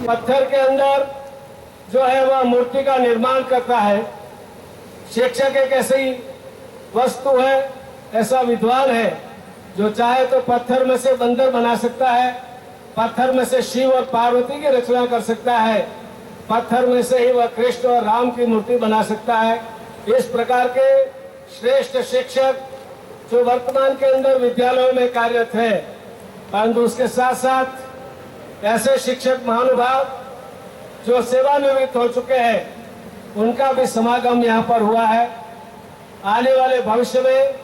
पत्थर के अंदर जो है वह मूर्ति का निर्माण करता है। शिक्षक एक ऐसी वस्तु है, ऐसा विद्वान है जो चाहे तो पत्थर में से बंदर बना सकता है, पत्थर में से शिव और पार्वती की रचना कर सकता है, पत्थर में से ही वह कृष्ण और राम की मूर्ति बना सकता है। इस प्रकार के श्रेष्ठ शिक्षक जो वर्तमान के अंदर विद्यालयों में कार्यरत है, परंतु उसके साथ साथ ऐसे शिक्षक महानुभाव जो सेवानिवृत्त हो चुके हैं, उनका भी समागम यहाँ पर हुआ है। आने वाले भविष्य में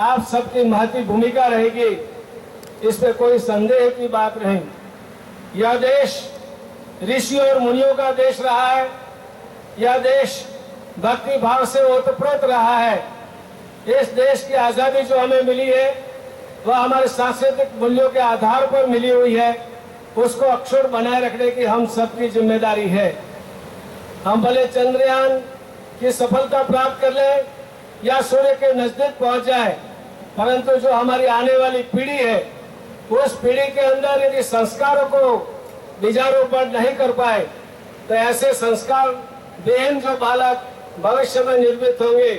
आप सबकी महती भूमिका रहेगी, इसमें कोई संदेह की बात नहीं। यह देश ऋषियों और मुनियों का देश रहा है, यह देश भक्ति भाव से ओतप्रोत रहा है। इस देश की आजादी जो हमें मिली है वह हमारे सांस्कृतिक मूल्यों के आधार पर मिली हुई है, उसको अक्षुण्ण बनाए रखने की हम सबकी जिम्मेदारी है। हम भले चंद्रयान की सफलता प्राप्त कर ले या सूर्य के नजदीक पहुंच जाए, परंतु जो हमारी आने वाली पीढ़ी है, उस पीढ़ी के अंदर यदि संस्कारों को बीजारोपण नहीं कर पाए तो ऐसे संस्कार विहीन जो बालक भविष्य में निर्मित होंगे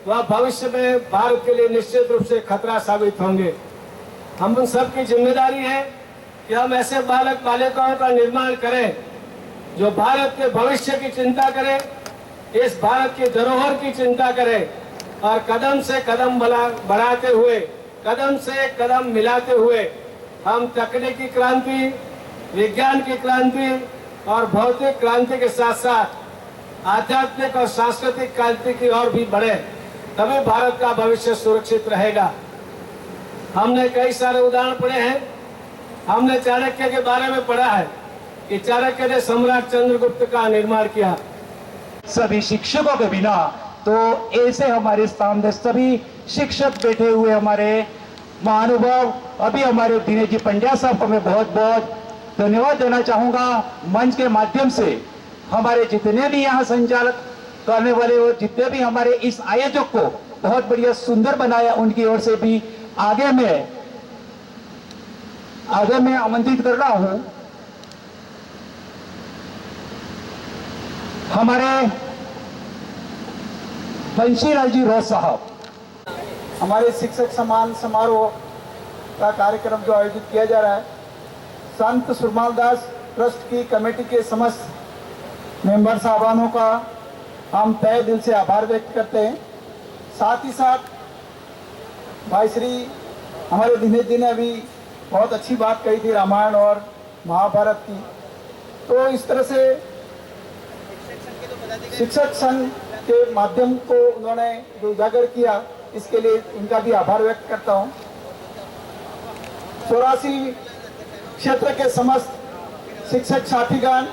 वह भविष्य में भारत के लिए निश्चित रूप से खतरा साबित होंगे। हम उन सबकी जिम्मेदारी है कि हम ऐसे बालक बालिकाओं का निर्माण करें जो भारत के भविष्य की चिंता करें, इस भारत की धरोहर की चिंता करें और कदम से कदम बढ़ाते हुए, कदम से कदम मिलाते हुए हम तकनीकी क्रांति, विज्ञान की क्रांति और भौतिक क्रांति के साथ साथ आध्यात्मिक और सांस्कृतिक क्रांति की ओर भी बढ़े, तभी भारत का भविष्य सुरक्षित रहेगा। हमने कई सारे उदाहरण पढ़े हैं। हमने चाणक्य के बारे में पढ़ा है कि चाणक्य ने सम्राट चंद्रगुप्त का निर्माण किया। सभी शिक्षकों के बिना तो ऐसे हमारे सामने सभी शिक्षक बैठे हुए हमारे महानुभाव, अभी हमारे दिनेश जी पंड्या साहब को मैं बहुत बहुत धन्यवाद देना चाहूंगा। मंच के माध्यम से हमारे जितने भी यहाँ संचालक करने वाले और जितने भी हमारे इस आयोजक को बहुत बढ़िया सुंदर बनाया, उनकी ओर से भी आगे मैं आमंत्रित कर रहा हूं हमारे बंशीलाल जी रोज साहब। हमारे शिक्षक सम्मान समारोह का कार्यक्रम जो आयोजित किया जा रहा है, संत सुरमाल दास ट्रस्ट की कमेटी के समस्त मेंबर साहबानों का हम तहे दिल से आभार व्यक्त करते हैं। साथ ही साथ भाई श्री हमारे दिनेश जी ने अभी बहुत अच्छी बात कही थी रामायण और महाभारत की, तो इस तरह से शिक्षक संघ के माध्यम को उन्होंने जो उजागर किया, इसके लिए उनका भी आभार व्यक्त करता हूं। 84 क्षेत्र के समस्त शिक्षक साथीगण,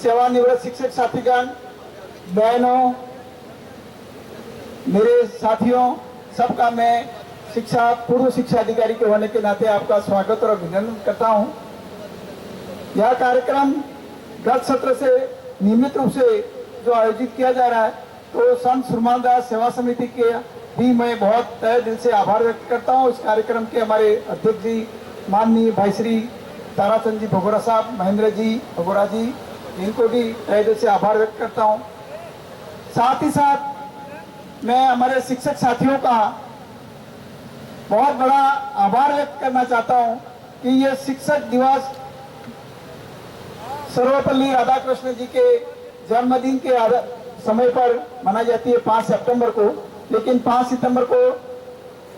सेवानिवृत्त शिक्षक साथीगण, बहनों, मेरे साथियों, सबका मैं पूर्व शिक्षा अधिकारी के होने के नाते आपका स्वागत और अभिनंदन करता हूं। यह कार्यक्रम गत सत्र से नियमित रूप से जो आयोजित किया जा रहा है, तो संत सुरमाल दास सेवा समिति के भी मैं बहुत तहे दिल से आभार व्यक्त करता हूं। इस कार्यक्रम के हमारे अध्यक्ष जी माननीय भाई श्री ताराचंद जी भगोरा साहब, महेंद्र जी भगोरा जी, इनको भी तहे दिल से आभार व्यक्त करता हूं। साथ ही साथ मैं हमारे शिक्षक साथियों का बहुत बड़ा आभार व्यक्त करना चाहता हूं कि ये शिक्षक दिवस सर्वपल्ली राधाकृष्ण जी के जन्मदिन के समय पर मनाई जाती है 5 सितंबर को, लेकिन 5 सितंबर को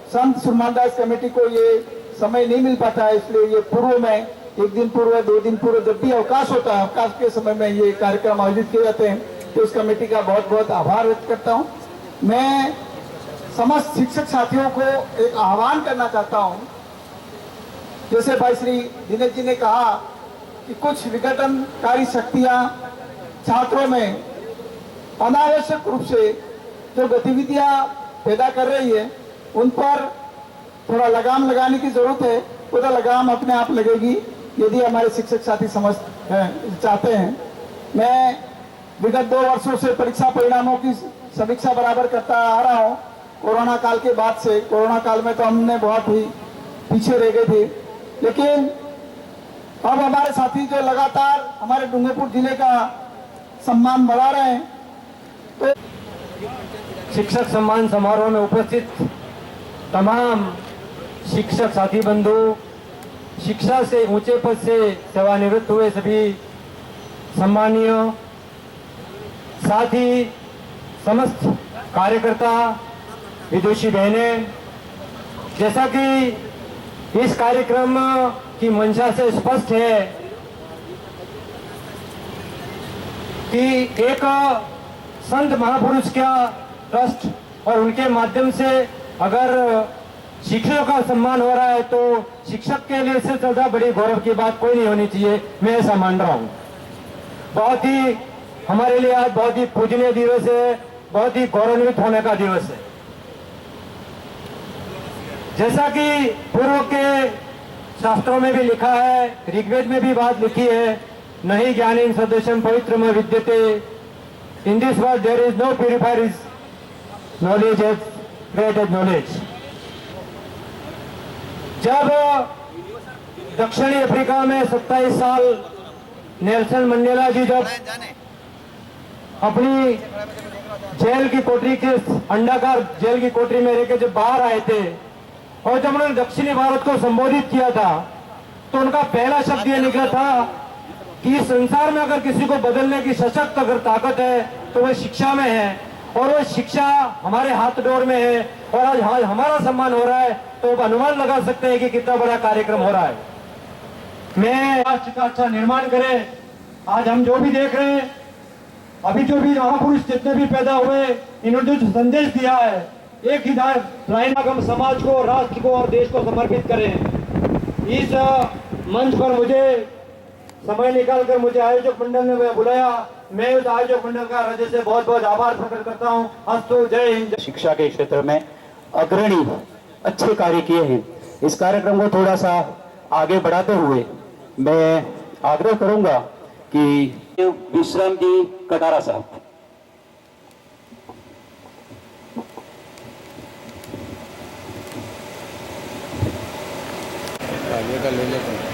संत सुरमाल दास कमेटी को ये समय नहीं मिल पाता है, इसलिए ये पूर्व में 1 दिन पूर्व, 2 दिन पूर्व, जब भी अवकाश होता है, अवकाश के समय में ये कार्यक्रम आयोजित किए जाते हैं, तो इस कमेटी का बहुत बहुत आभार व्यक्त करता हूँ। मैं समस्त शिक्षक साथियों को एक आह्वान करना चाहता हूं। जैसे भाई श्री दिनेश जी ने कहा कि कुछ विघटनकारी शक्तियां छात्रों में अनावश्यक रूप से जो गतिविधियां पैदा कर रही है, उन पर थोड़ा लगाम लगाने की जरूरत है। पूरा लगाम अपने आप लगेगी यदि हमारे शिक्षक साथी समझ चाहते हैं। मैं विगत 2 वर्षों से परीक्षा परिणामों की समीक्षा बराबर करता आ रहा हूं। कोरोना काल के बाद से। कोरोना काल में तो हमने बहुत ही पीछे रह गए थे, लेकिन अब हमारे साथी जो लगातार हमारे डूंगरपुर जिले का सम्मान बढ़ा रहे हैं। तो शिक्षक सम्मान समारोह में उपस्थित तमाम शिक्षक साथी बंधु, शिक्षा से ऊंचे पद से सेवानिवृत्त हुए सभी सम्मानीय साथी, समस्त कार्यकर्ता, विदुषी बहनें, जैसा कि इस कार्यक्रम की मंशा से स्पष्ट है कि एक संत महापुरुष का ट्रस्ट और उनके माध्यम से अगर शिक्षकों का सम्मान हो रहा है तो शिक्षक के लिए इससे ज्यादा बड़ी गौरव की बात कोई नहीं होनी चाहिए, मैं ऐसा मान रहा हूं। बहुत ही हमारे लिए आज बहुत ही पूजनीय दिवस है, बहुत ही गौरवान्वित होने का दिवस है। जैसा कि पूर्व के शास्त्रों में भी लिखा है, ऋग्वेद में भी बात लिखी है, नहीं ज्ञानेन सदृशम पवित्रम विद्यते, in this world there is no purifier is knowledge as great as knowledge. जब दक्षिणी अफ्रीका में 27 साल नेल्सन मंडेला जी जब अपनी जेल की कोठरी के अंडाकार जेल की कोठरी में रहकर जब बाहर आए थे और जब उन्होंने दक्षिणी भारत को संबोधित किया था तो उनका पहला शब्द यह निकला था कि इस संसार में अगर किसी को बदलने की सशक्त अगर ताकत है तो वह शिक्षा में है, और वो शिक्षा हमारे हाथ डोर में है। और आज हमारा सम्मान हो रहा है तो अनुमान लगा सकते हैं कि कितना बड़ा कार्यक्रम हो रहा है। मैं राष्ट्र का अच्छा निर्माण करें। आज हम जो भी देख रहे हैं, अभी जो भी महापुरुष जितने भी पैदा हुए, इन्होंने जो संदेश दिया है, एक ही लाइन हम समाज को, राष्ट्र को और देश को समर्पित करें। इस मंच पर मुझे समय निकालकर मुझे आयोजक मंडल ने बुलाया, मैं उस आयोजक मंडल का हृदय से बहुत बहुत आभार प्रकट करता हूं। अस्तु, जय हिंद। शिक्षा के क्षेत्र में अग्रणी अच्छे कार्य किए हैं। इस कार्यक्रम को थोड़ा सा आगे बढ़ाते हुए मैं आग्रह करूंगा कि विश्राम जी कटारा साहब। आगे का ले लेते हैं।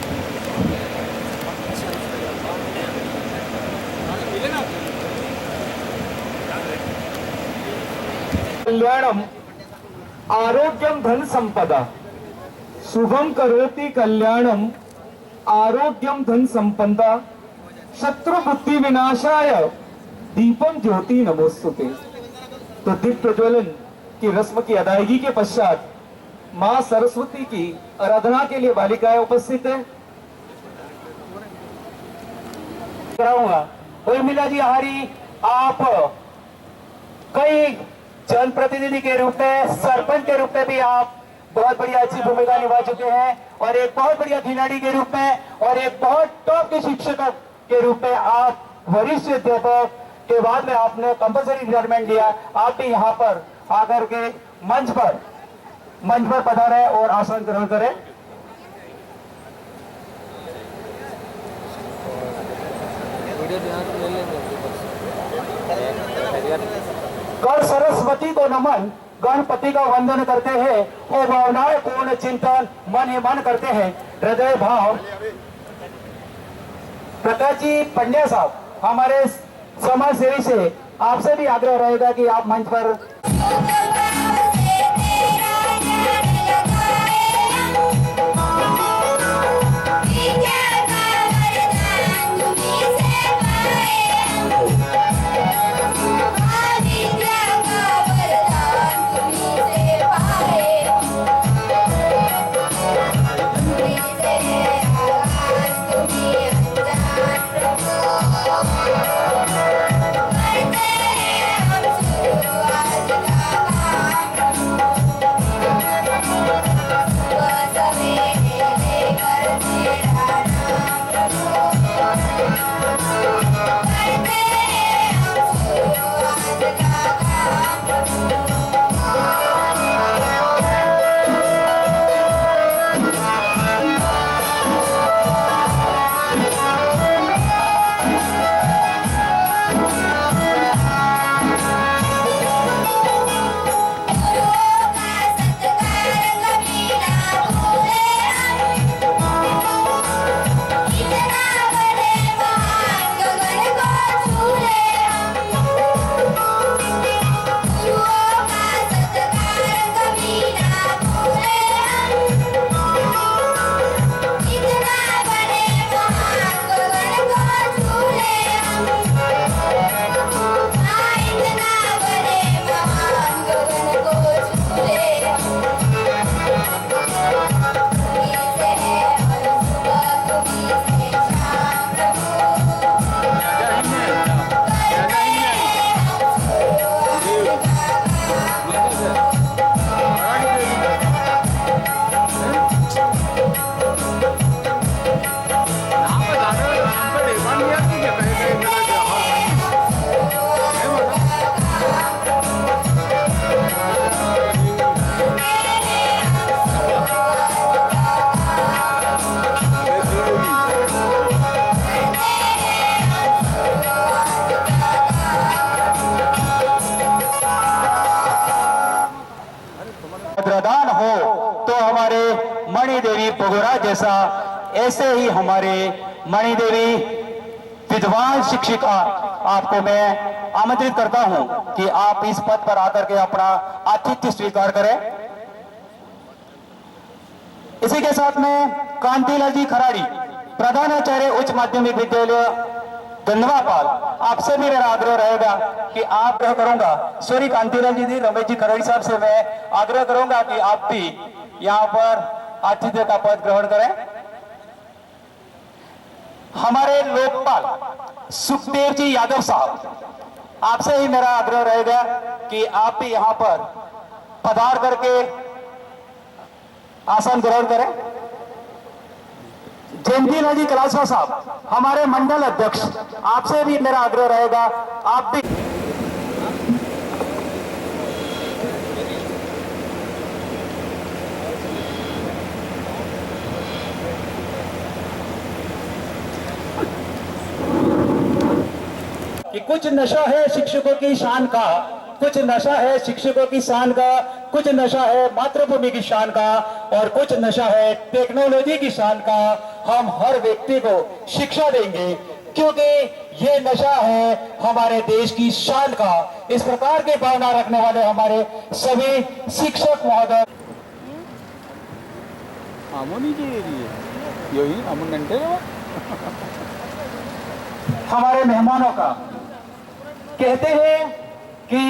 कल्याणम आरोग्यम धन संपदा, शुभम करोति कल्याणम आरोग्यम धन संपदा, शत्रु बुद्धि विनाशाय दीपम ज्योति नमोस्तुते। तो दीप प्रज्वलन की रस्म की अदायगी के पश्चात मां सरस्वती की आराधना के लिए बालिकाएं उपस्थित है। कराऊंगा उर्मिला जी आहारी, आप कई जनप्रतिनिधि के रूप में, सरपंच के रूप में भी आप बहुत बढ़िया अच्छी भूमिका निभा चुके हैं, और एक बहुत बढ़िया खिलाड़ी के रूप में और एक बहुत टॉप के शिक्षक के रूप में आप वरिष्ठ अध्यापक के बाद में आपने कंपल्सरी रिटायरमेंट लिया। आप भी यहाँ पर आकर के मंच पर पधारे और आसन ग्रहण करें। कर सरस्वती को नमन, गणपति का वंदन करते हैं और भावनाएं पूर्ण चिंतन मन ही मन करते हैं। हृदय भाव प्रकाश जी पंड्या साहब, हमारे समाज सेवी से आपसे भी आग्रह रहेगा कि आप मंच पर बगोरा जैसा ऐसे ही हमारे मणिदेवी विद्वान शिक्षिका आपको मैं आमंत्रित करता हूं कि आप इस पद पर आकर के अपना आतिथ्य स्वीकार करें। इसी के साथ में कांतिलाल जी खराड़ी, प्रधानाचार्य उच्च माध्यमिक विद्यालय गंधवापाल, आपसे भी मेरा आग्रह रहेगा कि आप क्या करूंगा, सॉरी कांतिलाल जी, रमेश जी खराड़ी साहब से मैं आग्रह करूंगा कि आप भी यहां पर आतिथ्य का पद ग्रहण करें। हमारे लोकपाल सुखदेव जी यादव साहब, आपसे ही मेरा आग्रह रहेगा कि आप भी यहां पर पधार करके आसन ग्रहण करें। जयंतीलाल जी कलासवा साहब, हमारे मंडल अध्यक्ष, आपसे भी मेरा आग्रह रहेगा आप भी कि कुछ नशा है शिक्षकों की शान का, कुछ नशा है शिक्षकों की शान का, कुछ नशा है मातृभूमि की शान का, और कुछ नशा है टेक्नोलॉजी की शान का। हम हर व्यक्ति को शिक्षा देंगे क्योंकि ये नशा है हमारे देश की शान का। इस प्रकार की भावना रखने वाले हमारे सभी शिक्षक महोदय हमारे मेहमानों का कहते हैं कि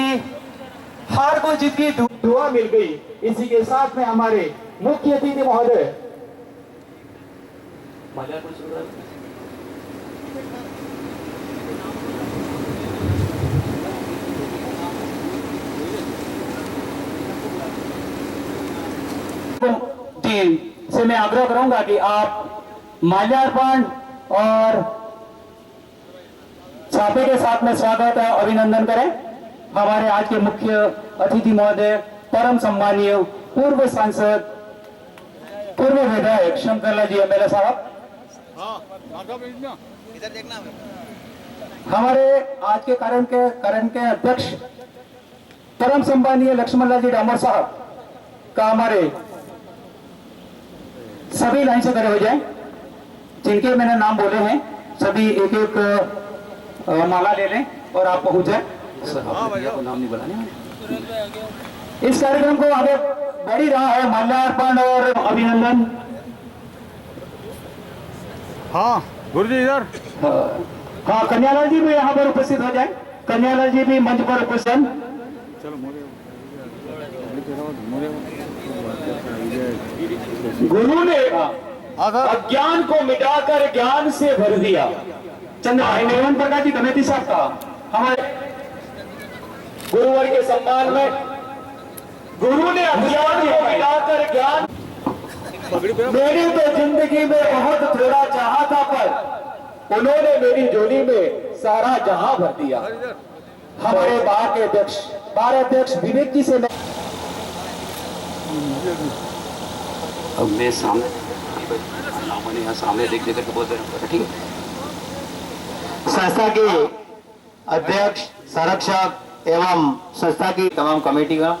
हार को जीत की दुआ मिल गई। इसी के साथ में हमारे मुख्य अतिथि महोदय जी से मैं आग्रह करूंगा कि आप माल्यार्पण और छापे के साथ में स्वागत और अभिनंदन करें। हमारे आज के मुख्य अतिथि महोदय परम सम्मानीय पूर्व सांसद, पूर्व विधायक शंकरलाल जी एमएलए साहब, इधर देखना। हमारे आज के कार्यक्रम के अध्यक्ष परम सम्मानीय लक्ष्मणलाल जी डामोर साहब का हमारे सभी लाइन से खड़े हो जाएं। जिनके मैंने नाम बोले हैं सभी एक एक माला ले लें और आप पहुंच जाए। नाम नहीं बोला नहीं। इस कार्यक्रम को आगे बढ़ ही रहा है माल्यार्पण और अभिनंदन। हाँ गुरु जी इधर। हाँ कन्यालाल जी भी यहाँ पर उपस्थित हो जाए। कन्यालाल जी भी मंच पर उपस्थित। गुरु ने अज्ञान को मिटाकर ज्ञान से भर दिया। चंद्रभाई नेवन प्रकाश जी कमेटी साहब का हमारे गुरुवर के सम्मान में गुरु ने अज्ञान को मिटाकर ज्ञान। मेरी तो जिंदगी में बहुत थोड़ा चाहा था पर उन्होंने मेरी झोली में सारा जहां भर दिया। हमारे बार के अध्यक्ष, बार अध्यक्ष विवेक जी से अब मैं सामने यहाँ सामने देख देकर के बोलते हैं, ठीक है। संस्था के अध्यक्ष, संरक्षक एवं संस्था की तमाम कमेटी का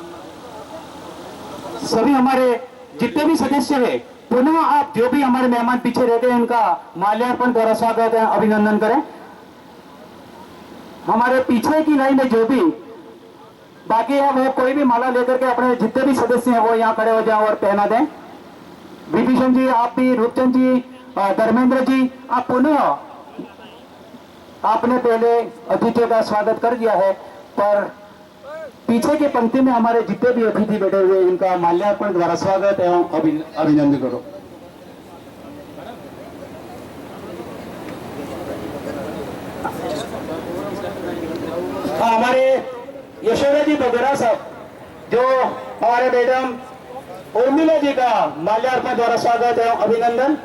सभी हमारे जितने भी सदस्य हैं, पुनः आप जो भी हमारे मेहमान पीछे रहते हैं उनका माल्यार्पण द्वारा स्वागत है, अभिनंदन करें। हमारे पीछे की लाइन में जो भी बाकी है वो कोई भी माला लेकर के अपने जितने भी सदस्य हैं वो यहाँ खड़े हो जाए और पहना दें। विभीषण जी, आप भी, रूपचंद जी, धर्मेंद्र जी, आप पुनः आपने पहले अतिथियों का स्वागत कर दिया है, पर पीछे की पंक्ति में हमारे जितने भी अतिथि बैठे हुए इनका माल्यार्पण द्वारा स्वागत एवं अभिनंदन करो। हमारे यशोदा जी बगोरा साहब, जो हमारे मैडम उर्मिला जी का माल्यार्पण द्वारा स्वागत एवं अभिनंदन।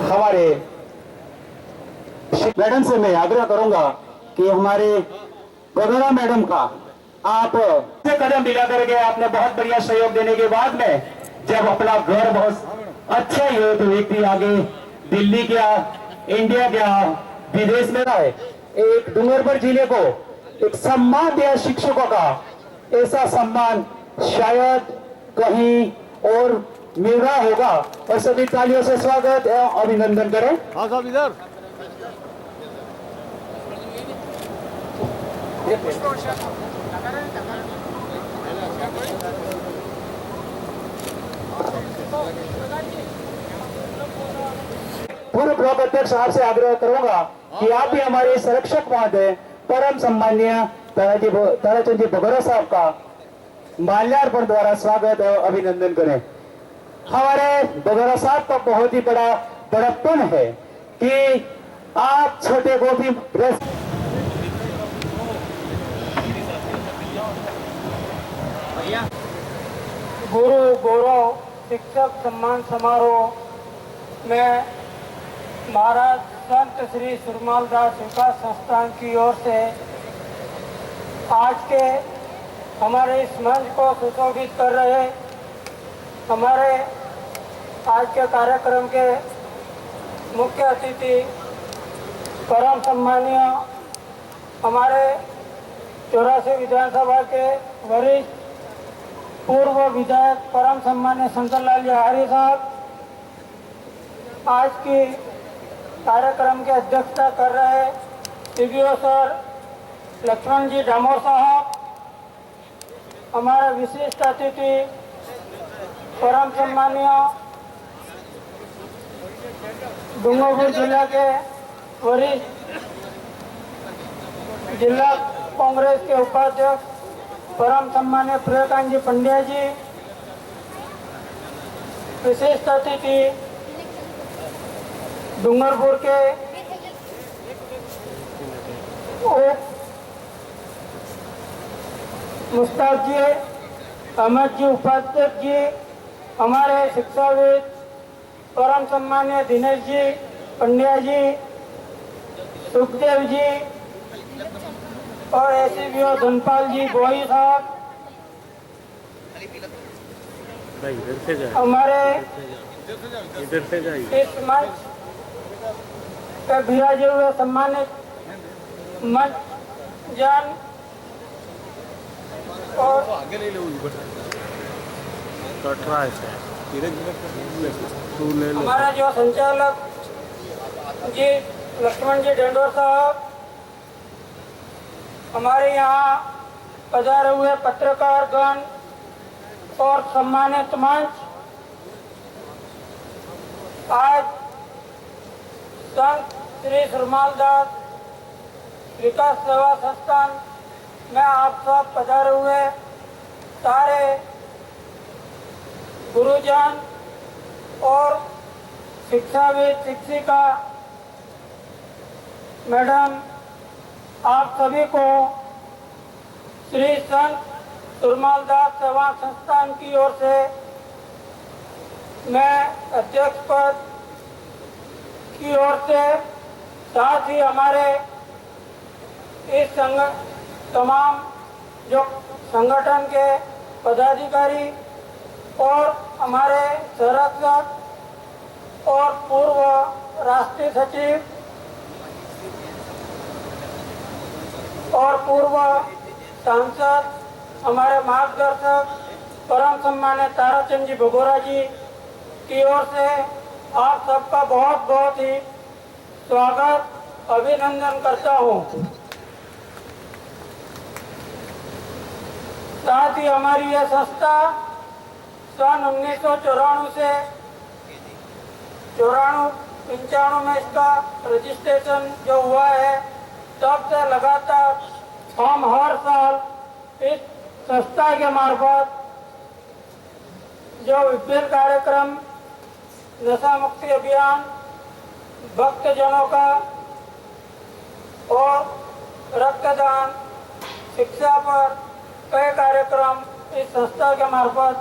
हमारे मैडम से मैं आग्रह करूंगा कि हमारे बगोरा मैडम का आप कदम मिला करके आपने बहुत बढ़िया सहयोग देने के बाद में जब अपना घर बहुत अच्छा ही हो तो व्यक्ति आगे दिल्ली क्या, इंडिया क्या, विदेश में रहा है, एक डूंगरपुर जिले को एक सम्मान दिया शिक्षकों का, ऐसा सम्मान शायद कहीं और मिल रहा होगा। और सभी तालियों से स्वागत एवं अभिनंदन करें। हाँ साहब इधर। पूर्व ब्लॉक अध्यक्ष साहब से आग्रह करूंगा कि आप भी हमारे संरक्षक महोदय परम सम्मान्य ताराचंद जी बघोरा साहब का माल्यार्पण द्वारा स्वागत और अभिनंदन करें। हमारे बघोरा साहब का बहुत ही बड़ा बड़प्पन है कि आप छोटे को भी गुरु गौरव शिक्षक सम्मान समारोह में महाराज संत श्री सुरमाल दास विकास संस्थान की ओर से आज के हमारे इस मंच को सुशोभित कर रहे हमारे आज के कार्यक्रम के मुख्य अतिथि परम सम्मानीय हमारे 84 विधानसभा के वरिष्ठ पूर्व विधायक परम सम्मान्य शंकरलाल जहारी साहब आज की कार्यक्रम की अध्यक्षता कर रहे सीबीओ सर लक्ष्मण जी डामोर साहब, हमारे विशिष्ट अतिथि परम सम्मानीय डूंगरपुर जिला के वरिष्ठ जिला कांग्रेस के उपाध्यक्ष परम सम्मान्य प्रियकांत जी पंड्या जी, विशिष्ट अतिथि डूंगरपुर के मुस्ताक जी, अहमद जी उपाध्यक्ष जी, हमारे शिक्षाविद परम सम्मान्य दिनेश जी पंड्या जी, सुखदेव जी और एसीबीओ धनपाल जी गोई साहब, हमारे इस मंच पे विराजे हुए सम्मानित मंच जन और हमारा जो संचालक जी लक्ष्मण जी डेंडोर साहब, हमारे यहाँ पधारे हुए पत्रकार गण और सम्मानित मंच, आज संत श्री सुरमाल दास विकास सेवा संस्थान में आप सब पधारे हुए सारे गुरुजन और शिक्षाविद शिक्षिका मैडम, आप सभी को श्री संत सुरमाल दास सेवा संस्थान की ओर से मैं अध्यक्ष पद की ओर से, साथ ही हमारे इस तमाम जो संगठन के पदाधिकारी और हमारे संरक्षक और पूर्व राष्ट्रीय सचिव और पूर्व सांसद, हमारे मार्गदर्शक परम सम्मान्य ताराचंद जी बघोरा जी की ओर से आप सबका बहुत बहुत ही स्वागत अभिनंदन करता हूँ। साथ ही हमारी यह संस्था सन 1994 से 94-95 में इसका रजिस्ट्रेशन जो हुआ है, तब से लगातार हम हर साल इस संस्था के मार्फत जो विभिन्न कार्यक्रम, नशा मुक्ति अभियान, भक्तजनों का और रक्तदान, शिक्षा पर कई कार्यक्रम इस संस्था के मार्फत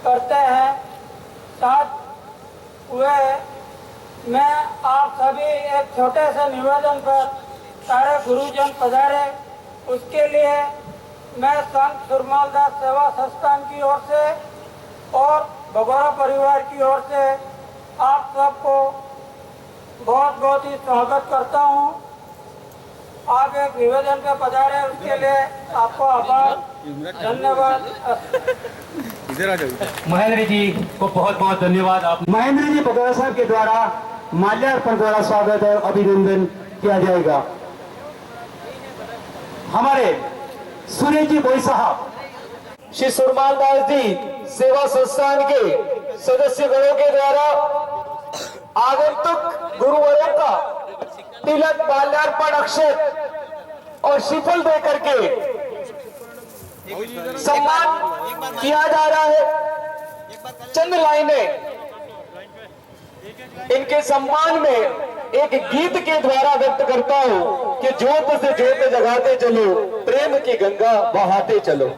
करते हैं। साथ हुए मैं आप सभी एक छोटे से निवेदन पर सारे गुरुजन पधारे, उसके लिए मैं संत सुरमाल दास सेवा संस्थान की ओर से और बघोरा परिवार की ओर से आप सबको बहुत बहुत ही स्वागत करता हूँ। आप एक निवेदन पे पधारे, उसके लिए आपको आभार, धन्यवाद। इधर आ जाओ। महेंद्र जी को बहुत बहुत धन्यवाद। आप महेंद्र जी बघेल साहब के द्वारा माल्यार्पण द्वारा स्वागत है, अभिनंदन किया जाएगा। हमारे सुरेश जी बोई साहब, श्री सुरमाल दास जी सेवा संस्थान के सदस्यगणों के द्वारा आगंतुक गुरुवरों का तिलक, माल्यार्पण, अक्षत और श्रीफल दे करके सम्मान किया जा रहा है। चंद लाइनें इनके सम्मान में एक गीत के द्वारा व्यक्त करता हूं कि जोत से जोत जगाते चलो, प्रेम की गंगा बहाते चलो।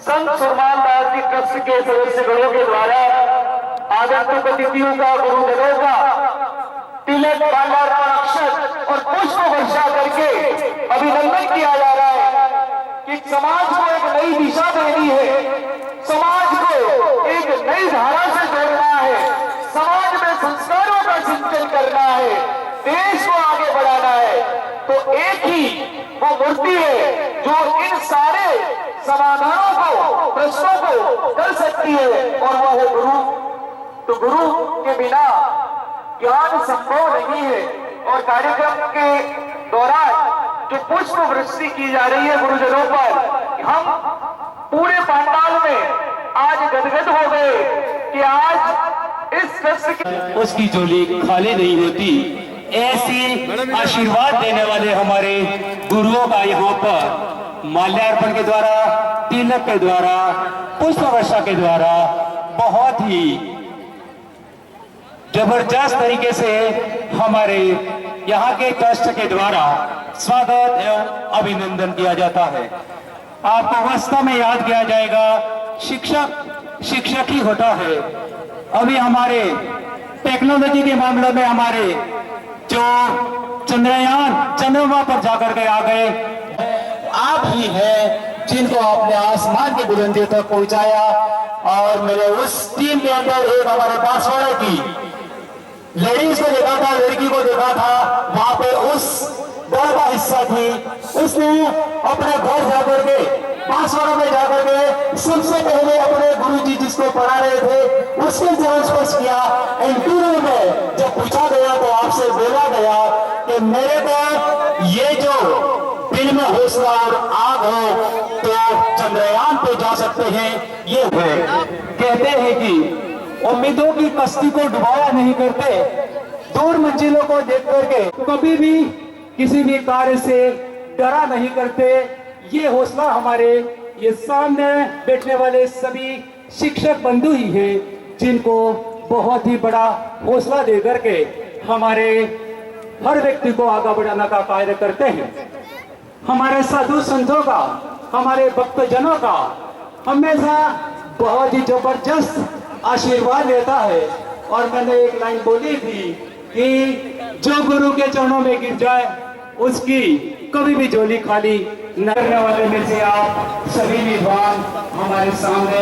संत सुरमाल दास जी ट्रस्ट के सदस्यगणों के द्वारा आगंतुक अतिथियों का, गुरुजनों का तिलक, माल्यार्पण, अक्षत और पुष्प वर्षा करके अभिनंदन किया जा रहा है कि समाज को एक नई दिशा देनी है, समाज को एक नई धारा से जोड़ना है, समाज में संस्कारों का सिंचन करना है, देश को आगे बढ़ाना है। तो एक ही वो मूर्ति है जो इन सारे समाधानों को, प्रश्नों को कर सकती है, और वह है गुरु। तो गुरु के बिना ज्ञान संभव नहीं है। और कार्यक्रम के दौरान जो पुष्प वृष्टि की जा रही है गुरुजनों पर, हम पूरे पंडाल में आज गदगद हो गए कि आज इस शख्स की उसकी झोली खाली नहीं होती। ऐसी आशीर्वाद देने वाले हमारे गुरुओं का यहाँ पर माल्यार्पण के द्वारा, तिलक के द्वारा, पुष्प वर्षा के द्वारा बहुत ही जबरदस्त तरीके से हमारे यहाँ के ट्रस्ट के द्वारा स्वागत एवं अभिनंदन किया जाता है। आपको वास्तव में याद किया जाएगा, शिक्षक ही होता है। अभी हमारे टेक्नोलॉजी के मामले में हमारे जो चंद्रयान चंद्रमा पर जाकर के आ गए, आप ही हैं जिनको आपने आसमान की बुलंदियों तक पहुंचाया। और मेरे उस टीम के अंदर एक हमारे बांसवाड़ा की लेडीज को देखा था, लड़की को देखा था, वहां पे उस दल का हिस्सा थी। उसने अपने घर जाकर के, बांसवाड़ा में जाकर के सबसे पहले अपने गुरुजी जिसको पढ़ा रहे थे उसके चरण स्पर्श किया। इंटरव्यू में जब पूछा गया तो आपसे बोला गया कि मेरे को ये जो दिल में हौसला और आग हो तो चंद्रयान पे जा सकते हैं। ये कहते हैं कि उम्मीदों की कश्ती को डुबाया नहीं करते, दूर मंजिलों को देख करके कभी भी किसी भी कार्य से डरा नहीं करते। ये हौसला हमारे ये सामने बैठने वाले सभी शिक्षक बंधु ही हैं जिनको बहुत ही बड़ा हौसला दे करके हमारे हर व्यक्ति को आगे बढ़ाने का कार्य करते हैं। हमारे साधु संतों का, हमारे भक्तजनों का हमेशा बहुत ही जबरदस्त आशीर्वाद लेता है। और मैंने एक लाइन बोली थी कि जो गुरु के चरणों में गिर जाए उसकी कभी भी झोली खाली न करने वाले में से आप सभी विद्वान हमारे सामने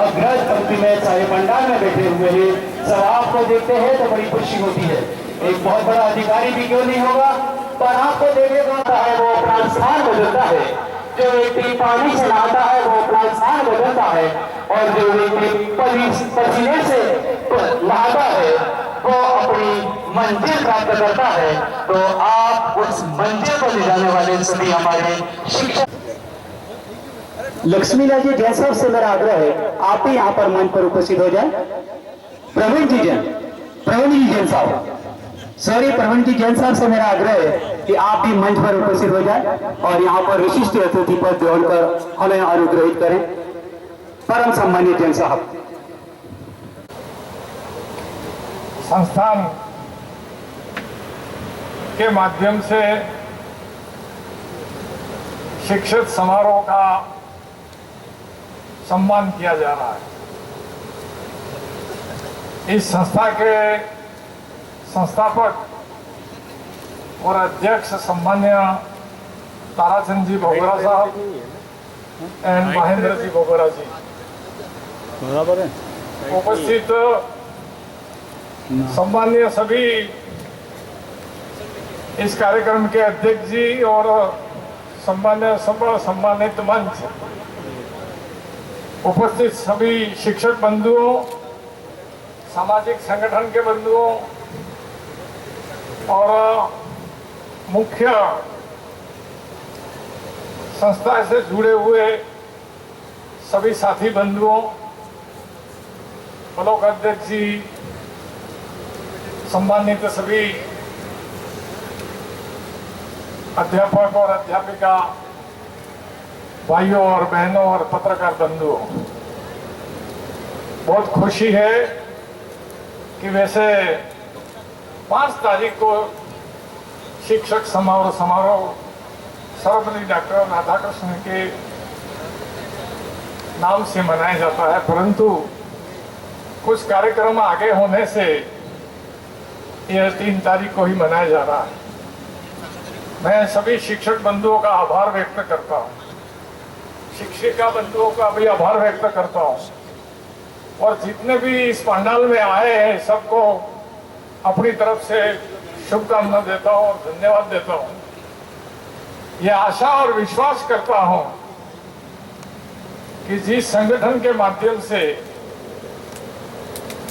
अग्रज पंक्ति में चाहे पंडाल में बैठे हुए हैं। सब आपको देखते हैं तो बड़ी खुशी होती है। एक बहुत बड़ा अधिकारी भी क्यों नहीं होगा, पर आपको देखने है वो अपना स्थान बदलता है। जो व्यक्ति पानी से नहाता है वो अपना स्थान बदलता है, और जो व्यक्ति पसीने से नहाता है वो अपनी मंजिल प्राप्त करता है। तो आप उस मंजिल को ले जाने वाले सभी हमारे शिक्षक। लक्ष्मीलाल जी जैन साहब से मेरा आग्रह है आप भी यहाँ पर मंच पर उपस्थित हो जाए। प्रवीण जी जैन साहब, सॉरी प्रवीण जी जैन साहब से मेरा आग्रह है कि आप भी मंच पर उपस्थित हो जाए और यहाँ पर विशिष्ट अतिथि पद ग्रहण कर हमें अनुग्रहित करें। परम सम्मानित जैन साहब। संस्थान के माध्यम से शिक्षक समारोह का सम्मान किया जा रहा है। इस संस्था के संस्थापक और अध्यक्ष सम्मान्य ताराचंद जी भोगरा साहब एंड महेंद्र जी भोगरा जी, उपस्थित सम्मान्य सभी इस कार्यक्रम के अध्यक्ष जी और सम्मानित मंच, उपस्थित सभी शिक्षक बंधुओं, सामाजिक संगठन के बंधुओं और मुख्य संस्था से जुड़े हुए सभी साथी बंधुओं, ब्लॉक अध्यक्ष जी, सम्मानित सभी अध्यापक और अध्यापिका भाइयों और बहनों और पत्रकार बंधुओं, बहुत खुशी है कि वैसे 5 तारीख को शिक्षक समारोह सर्वपल्ली डॉक्टर राधाकृष्ण के नाम से मनाया जाता है, परंतु कुछ कार्यक्रम आगे होने से यह 3 तारीख को ही मनाया जा रहा है। मैं सभी शिक्षक बंधुओं का आभार व्यक्त करता हूँ, शिक्षिका बंधुओं का भी आभार व्यक्त करता हूँ, और जितने भी इस पंडाल में आए हैं सबको अपनी तरफ से शुभकामना देता हूँ और धन्यवाद देता हूँ। ये आशा और विश्वास करता हूं कि जिस संगठन के माध्यम से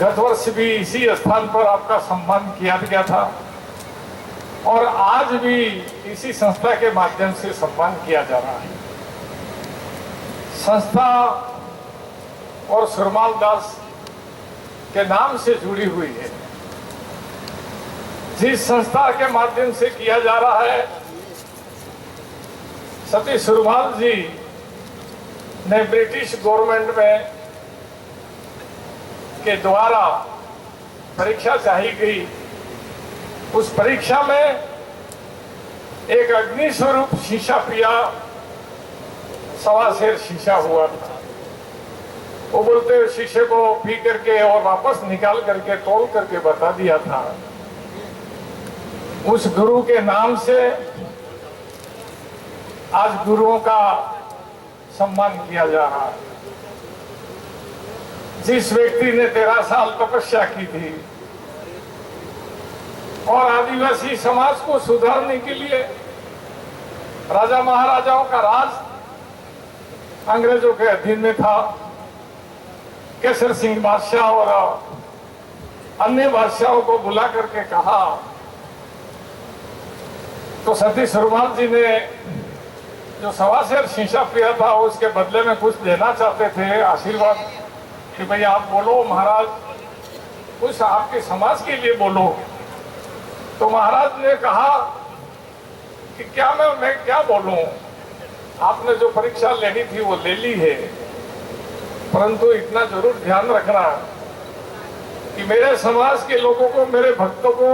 गत वर्ष भी इसी स्थान पर आपका सम्मान किया गया था और आज भी इसी संस्था के माध्यम से सम्मान किया जा रहा है। संस्था और सुरमाल दास के नाम से जुड़ी हुई है। जिस संस्था के माध्यम से किया जा रहा है, सतीश सुरमाल जी ने ब्रिटिश गवर्नमेंट में के द्वारा परीक्षा चाही गई। उस परीक्षा में एक अग्नि स्वरूप शीशा पिया, 1.25 सेर शीशा हुआ था। वो बोलते शीशे को पी करके और वापस निकाल करके तोल करके बता दिया था। उस गुरु के नाम से आज गुरुओं का सम्मान किया जा रहा है। जिस व्यक्ति ने 13 साल तपस्या की थी और आदिवासी समाज को सुधारने के लिए राजा महाराजाओं का राज अंग्रेजों के अधीन में था। केसर सिंह बादशाह और अन्य बादशाहों को बुला करके कहा तो सतीश सुरमाल जी ने जो 1.25 सेर शीशा पिया था उसके बदले में कुछ देना चाहते थे, आशीर्वाद कि भाई आप बोलो महाराज, कुछ आपके समाज के लिए बोलो। तो महाराज ने कहा कि क्या मैं क्या बोलूं, आपने जो परीक्षा लेनी थी वो ले ली है, परंतु इतना जरूर ध्यान रखना कि मेरे समाज के लोगों को, मेरे भक्तों को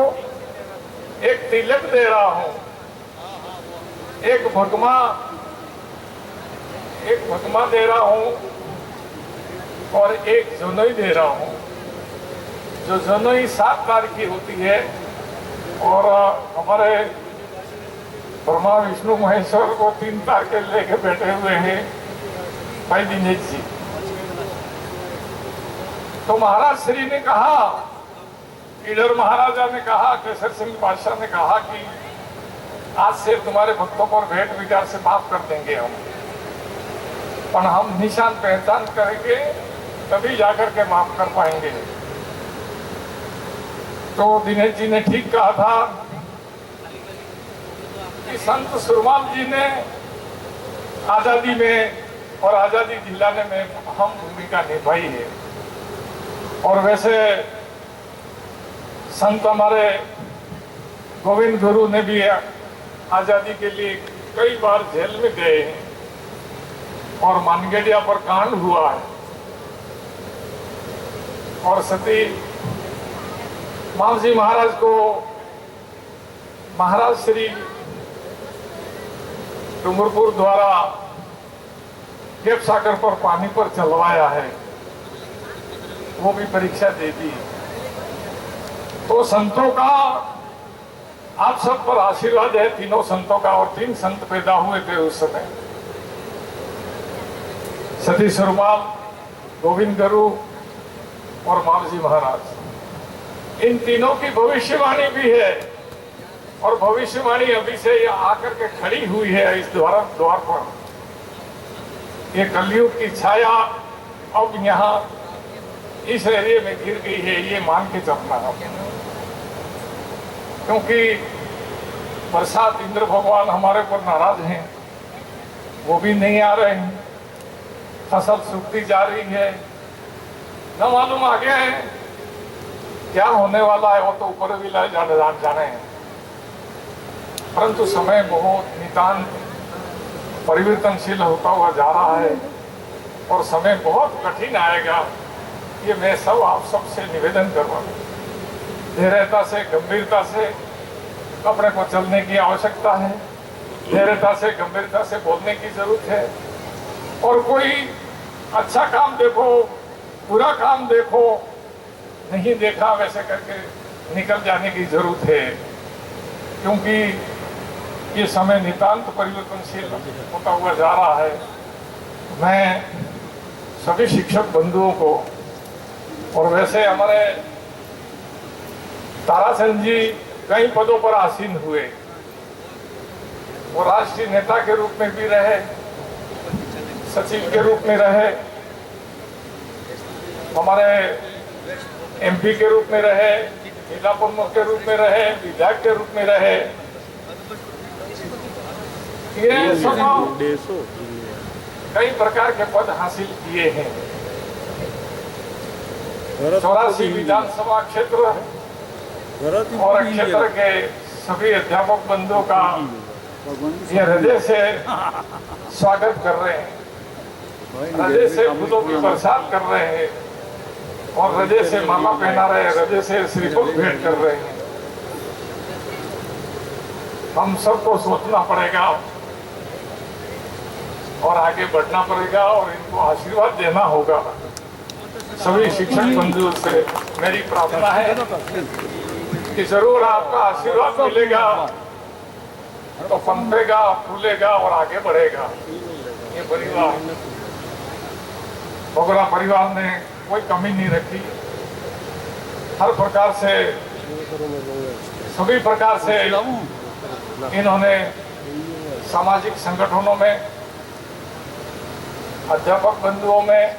एक तिलक दे रहा हूं, एक भगमा दे रहा हूं और एक जनोई दे रहा हूं। जो जनोई 7 तार की होती है और हमारे ब्रह्मा विष्णु महेश्वर को 3 तार के लेके बैठे हुए हैं भाई दिनेश जी। तो महाराज श्री ने कहा, इधर महाराजा ने कहा, केसर सिंह बादशाह ने कहा कि आज से तुम्हारे भक्तों पर भेंट विकार से माफ कर देंगे हम, पर हम निशान पहचान करेंगे तभी जाकर के माफ कर पाएंगे। तो दिनेश जी ने ठीक कहा था कि संत सुरमाल जी ने आजादी में और आजादी दिलाने में अहम भूमिका निभाई है। और वैसे संत हमारे गोविंद गुरु ने भी आजादी के लिए कई बार जेल में गए हैं और मानगेड़िया पर कांड हुआ है। और सती मावजी महाराज को महाराज श्री डूंगरपुर द्वारा गेप सागर पर पानी पर चलवाया है, वो भी परीक्षा दे दी। तो संतों का आप सब पर आशीर्वाद है, तीनों संतों का। और 3 संत पैदा हुए थे उस समय, सतीश सुरमाल, गोविंद गुरु और मावजी महाराज। इन तीनों की भविष्यवाणी भी है और भविष्यवाणी अभी से ये आकर के खड़ी हुई है इस द्वार पर। ये कलयुग की छाया अब यहाँ इस एरिया में गिर गई है, ये मान के चलना है। क्योंकि बरसात इंद्र भगवान हमारे पर नाराज हैं, वो भी नहीं आ रहे हैं, फसल सूखती जा रही है, न मालूम आगे है क्या होने वाला है, वो तो ऊपर भी जाने हैं। परंतु समय बहुत नितांत परिवर्तनशील होता हुआ जा रहा है और समय बहुत कठिन आएगा। ये मैं सब आप सबसे निवेदन करवा दूं, धैर्यता से, गंभीरता से अपने को चलने की आवश्यकता है, धैर्यता से, गंभीरता से बोलने की जरूरत है। और कोई अच्छा काम देखो, बुरा काम देखो, नहीं देखा वैसे करके निकल जाने की जरूरत है। क्योंकि ये समय नितांत परिवर्तनशील होता हुआ जा रहा है। मैं सभी शिक्षक बंधुओं को, और वैसे हमारे ताराचंद जी कई पदों पर आसीन हुए, वो राष्ट्रीय नेता के रूप में भी रहे, सचिव के रूप में रहे, हमारे एमपी के रूप में रहे, जिला प्रमुख के रूप में रहे, विधायक के रूप में रहे। ये सब कई प्रकार के पद हासिल किए हैं। 84 विधानसभा क्षेत्र और क्षेत्र के सभी अध्यापक बंधुओं का ये हृदय से स्वागत कर रहे हैं, हृदय से फूलों की बरसात कर रहे हैं और हृदय से माला पहना रहे हैं, हृदय से श्रीफल भेंट कर रहे हैं। हम सबको सोचना पड़ेगा और आगे बढ़ना पड़ेगा और इनको आशीर्वाद देना होगा। सभी शिक्षक बंधुओं से मेरी प्रार्थना है कि जरूर आपका आशीर्वाद मिलेगा तो पनपेगा, फूलेगा और आगे बढ़ेगा। ये परिवार, बोगरा परिवार ने कोई कमी नहीं रखी, हर प्रकार से, सभी प्रकार से इन्होंने सामाजिक संगठनों में, अध्यापक बंधुओं में,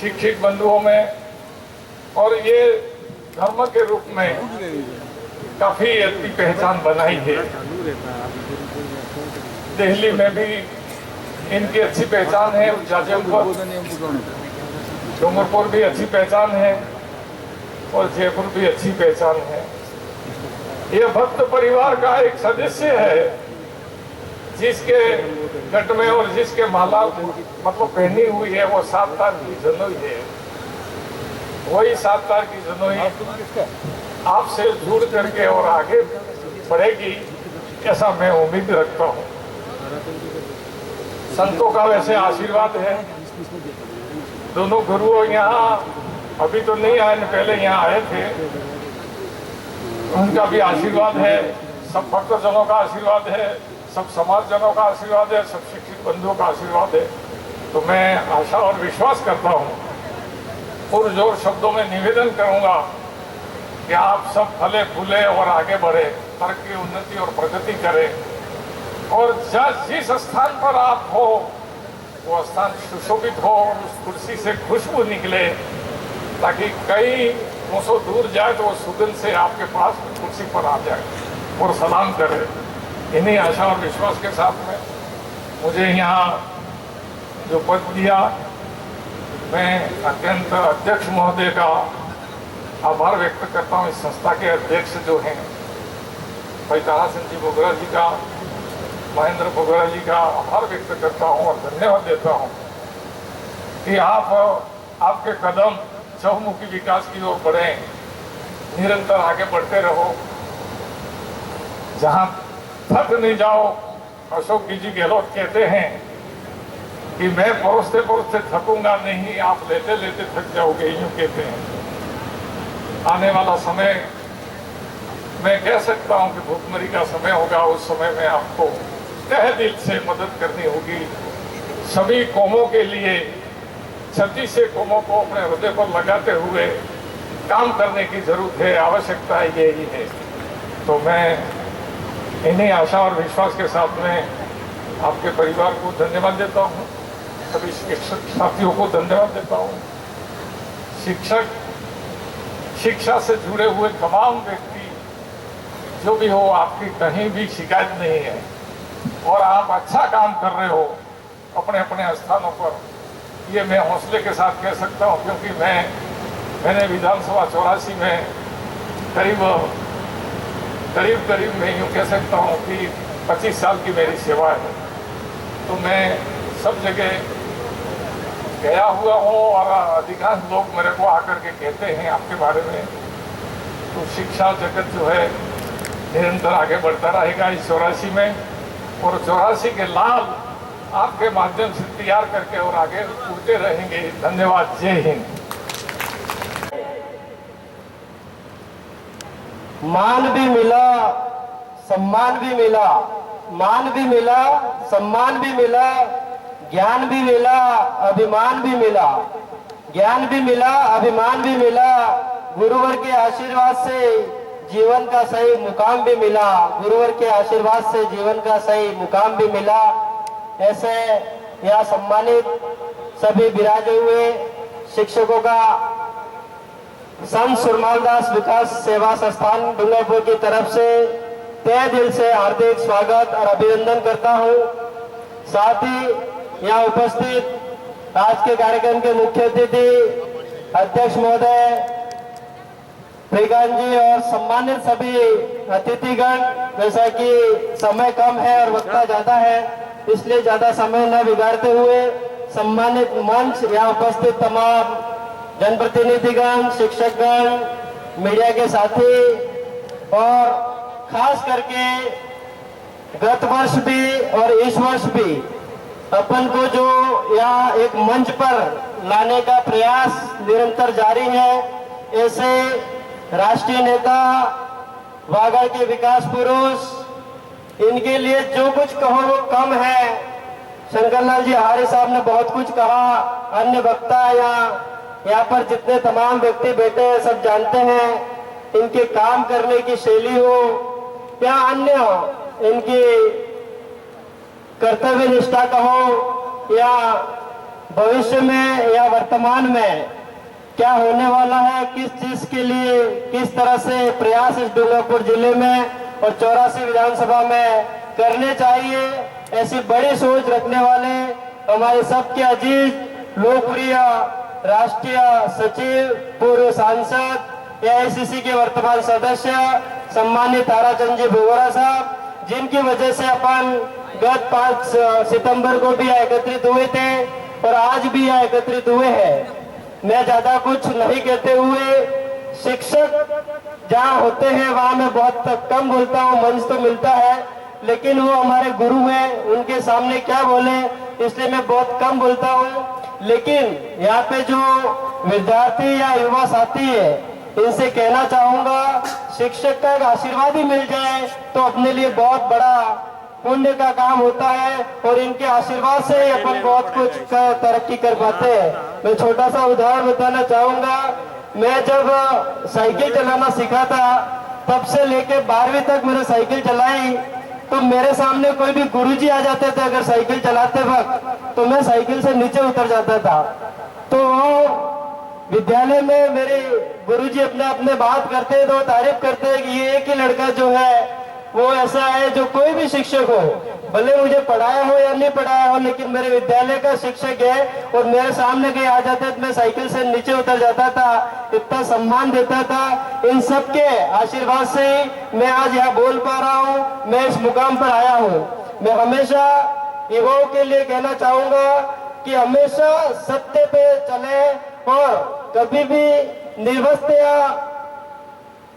शिक्षक बंधुओं में और ये धर्म के रूप में काफी अच्छी पहचान बनाई है। दिल्ली में भी इनकी अच्छी पहचान है, जाजमपुर, डूंगरपुर भी अच्छी पहचान है और जयपुर भी अच्छी पहचान है। ये भक्त परिवार का एक सदस्य है जिसके गट में और जिसके माला मतलब पहनी हुई है वो 7 तार की जनोई है। वही 7 तार की जनोई आपसे जुड़ करके और आगे बढ़ेगी, ऐसा मैं उम्मीद रखता हूँ। संतों का वैसे आशीर्वाद है। दोनों गुरुओं यहाँ अभी तो नहीं आए, पहले यहाँ आए थे, उनका भी आशीर्वाद है, सब भक्तजनों का आशीर्वाद है, सब समाजजनों का आशीर्वाद है, सब शिक्षित बंधुओं का आशीर्वाद है। तो मैं आशा और विश्वास करता हूँ, पुरजोर शब्दों में निवेदन करूँगा कि आप सब फले फूले और आगे बढ़े, तरक्की, उन्नति और प्रगति करें और जिस स्थान पर आप हो वो स्थान सुशोभित हो, उस कुर्सी से खुशबू निकले ताकि कई कोसों दूर जाए तो वो सुगंध से आपके पास कुर्सी पर आ जाए और सलाम करे। इन्हीं आशा और विश्वास के साथ में मुझे यहाँ जो पद दिया, मैं अत्यंत अध्यक्ष महोदय का आभार व्यक्त करता हूँ। इस संस्था के अध्यक्ष जो हैं भाई तारा सिंह जी बोगरा जी का, महेंद्र बोगरा जी का आभार व्यक्त करता हूँ और धन्यवाद देता हूँ कि आपके कदम चहुमुखी विकास की ओर बढ़े, निरंतर आगे बढ़ते रहो, जहाँ थक नहीं जाओ। अशोक जी गहलोत कहते हैं कि मैं परोसते परोसते थकूंगा नहीं, आप लेते लेते थक जाओगे, यूं कहते हैं। आने वाला समय मैं कह सकता हूं कि भूखमरी का समय होगा, उस समय में आपको तहे दिल से मदद करनी होगी। सभी कौमों के लिए 36 कौमों को अपने हृदय पर लगाते हुए काम करने की जरूरत है, आवश्यकता यही है। तो मैं इन्हीं आशा और विश्वास के साथ में आपके परिवार को धन्यवाद देता हूँ, सभी शिक्षक साथियों को धन्यवाद देता हूँ। शिक्षा से जुड़े हुए तमाम व्यक्ति जो भी हो, आपकी कहीं भी शिकायत नहीं है और आप अच्छा काम कर रहे हो अपने अपने स्थानों पर, ये मैं हौसले के साथ कह सकता हूँ, क्योंकि मैंने विधानसभा 84 में करीब मैं यूँ कह सकता हूँ कि 25 साल की मेरी सेवा है। तो मैं सब जगह गया हुआ हूँ और अधिकांश लोग मेरे को आकर के कहते हैं आपके बारे में। तो शिक्षा जगत जो है निरंतर आगे बढ़ता रहेगा इस 84 में, और 84 के लाभ आपके माध्यम से तैयार करके और आगे उड़ते रहेंगे। धन्यवाद। जय हिंद। मान भी मिला, सम्मान भी मिला, मान भी मिला, सम्मान भी मिला, ज्ञान भी मिला, अभिमान भी मिला, ज्ञान भी मिला, अभिमान भी मिला। गुरुवर के आशीर्वाद से जीवन का सही मुकाम भी मिला, गुरुवर के आशीर्वाद से जीवन का सही मुकाम भी मिला। ऐसे यहाँ सम्मानित सभी विराजे हुए शिक्षकों का संत सुरमालदास विकास सेवा संस्थान डूंगरपुर की तरफ से तहे दिल से हार्दिक स्वागत और अभिनंदन करता हूँ। साथ ही यहाँ उपस्थित आज के कार्यक्रम के मुख्य अतिथि अध्यक्ष महोदय श्रीकांत जी और सम्मानित सभी अतिथिगण, जैसा कि समय कम है और वक्ता ज्यादा है, इसलिए ज्यादा समय न बिगाड़ते हुए सम्मानित मंच, यहाँ उपस्थित तमाम जनप्रतिनिधिगण, शिक्षकगण, मीडिया के साथी और खास करके गत वर्ष भी और इस वर्ष भी अपन को जो यहाँ एक मंच पर लाने का प्रयास निरंतर जारी है, ऐसे राष्ट्रीय नेता, वागड़ के विकास पुरुष, इनके लिए जो कुछ कहो वो कम है। शंकरलाल जी हारे साहब ने बहुत कुछ कहा, अन्य वक्ता यहाँ पर जितने तमाम व्यक्ति बैठे हैं सब जानते हैं इनके काम करने की शैली हो या अन्य हो, इनकी कर्तव्य निष्ठा का हो या भविष्य में या वर्तमान में क्या होने वाला है, किस चीज के लिए किस तरह से प्रयास इस डूंगरपुर जिले में और 84 विधानसभा में करने चाहिए, ऐसी बड़ी सोच रखने वाले हमारे सबके अजीज लोकप्रिय राष्ट्रीय सचिव, पूर्व सांसद, एआईसीसी के वर्तमान सदस्य सम्मानित ताराचंद जी बोगरा साहब, जिनकी वजह से अपन गत 5 सितंबर को भी एकत्रित हुए थे और आज भी यहाँ एकत्रित हुए हैं। मैं ज्यादा कुछ नहीं कहते हुए, शिक्षक जहाँ होते हैं वहाँ मैं बहुत कम बोलता हूँ, मंच तो मिलता है लेकिन वो हमारे गुरु हैं, उनके सामने क्या बोले, इसलिए मैं बहुत कम बोलता हूँ। लेकिन यहाँ पे जो विद्यार्थी या युवा साथी है, इनसे कहना चाहूंगा, शिक्षक का एक आशीर्वाद ही मिल जाए तो अपने लिए बहुत बड़ा पुण्य का काम होता है और इनके आशीर्वाद से ही अपन बहुत कुछ तरक्की कर पाते हैं। मैं छोटा सा उदाहरण बताना चाहूंगा। मैं जब साइकिल चलाना सीखा था तब से लेके 12वीं तक मैंने साइकिल चलाई, तो मेरे सामने कोई भी गुरुजी आ जाते थे अगर साइकिल चलाते वक्त, तो मैं साइकिल से नीचे उतर जाता था। तो विद्यालय में मेरे गुरुजी अपने बात करते तो तारीफ करते हैं कि ये एक ही लड़का जो है वो ऐसा है जो कोई भी शिक्षक हो, भले मुझे पढ़ाया हो या नहीं पढ़ाया हो, लेकिन मेरे विद्यालय का शिक्षक है और मेरे सामने कहीं आ जाते तो मैं साइकिल से नीचे उतर जाता था, इतना सम्मान देता था। इन सब के आशीर्वाद से ही मैं आज यहाँ बोल पा रहा हूँ, मैं इस मुकाम पर आया हूँ। मैं हमेशा युवाओं के लिए कहना चाहूंगा कि हमेशा सत्य पे चले और कभी भी निर्वस्त या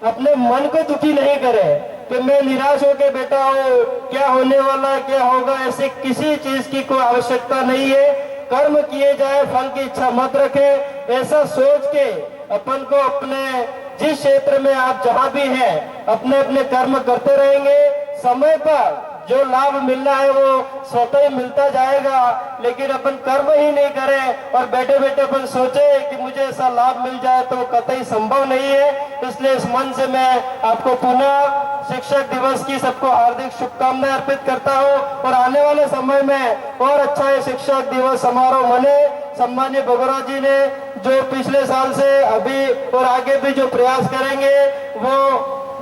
अपने मन को दुखी नहीं करे कि मैं निराश होकर बैठा हूँ, क्या होने वाला है, क्या होगा, ऐसे किसी चीज की कोई आवश्यकता नहीं है। कर्म किए जाए, फल की इच्छा मत रखे, ऐसा सोच के अपन को अपने जिस क्षेत्र में आप जहां भी हैं अपने अपने कर्म करते रहेंगे। समय पर जो लाभ मिलना है वो स्वतः ही मिलता जाएगा, लेकिन अपन कर्म ही नहीं करें और बैठे बैठे अपन सोचे कि मुझे ऐसा लाभ मिल जाए तो कतई संभव नहीं है। इसलिए इस मन से मैं आपको पुनः शिक्षक दिवस की सबको हार्दिक शुभकामनाएं अर्पित करता हूं और आने वाले समय में और अच्छा ये शिक्षक दिवस समारोह मने। सम्मानीय बोगरा जी ने जो पिछले साल से अभी और आगे भी जो प्रयास करेंगे वो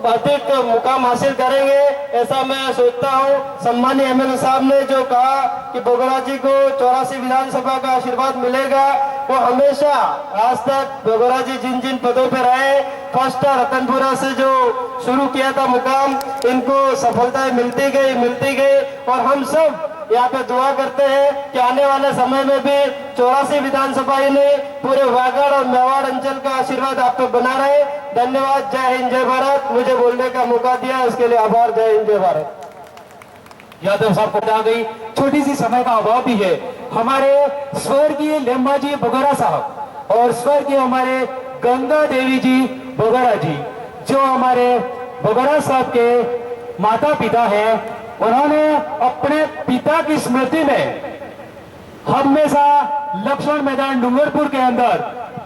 अधिक मुकाम हासिल करेंगे, ऐसा मैं सोचता हूँ। सम्मानीय एमएलए साहब ने जो कहा कि बोगरा जी को 84 विधानसभा का आशीर्वाद मिलेगा, वो हमेशा आज तक बोगरा जी जिन जिन पदों पे रहे, फर्स्ट रतनपुरा से जो शुरू किया था मुकाम, इनको सफलताएं मिलती गई और हम सब यहाँ पे दुआ करते हैं कि आने वाले समय में भी 84 विधानसभा ही नहीं, पूरे वागड़ और मेवाड़ अंचल का आशीर्वाद आप पे बना रहे। धन्यवाद। जय हिंद, जय भारत। मुझे बोलने का मौका दिया उसके लिए आभार। जय हिंद, जय भारत। यादव साहब को आ गई, छोटी सी समय का अभाव भी है। हमारे स्वर्गीय लेम्बा जी बोगरा साहब और स्वर्गीय हमारे गंगा देवी जी बोगरा जी, जो हमारे बोगरा साहब के माता पिता हैं, उन्होंने अपने पिता की स्मृति में हमेशा लक्ष्मण मैदान डूंगरपुर के अंदर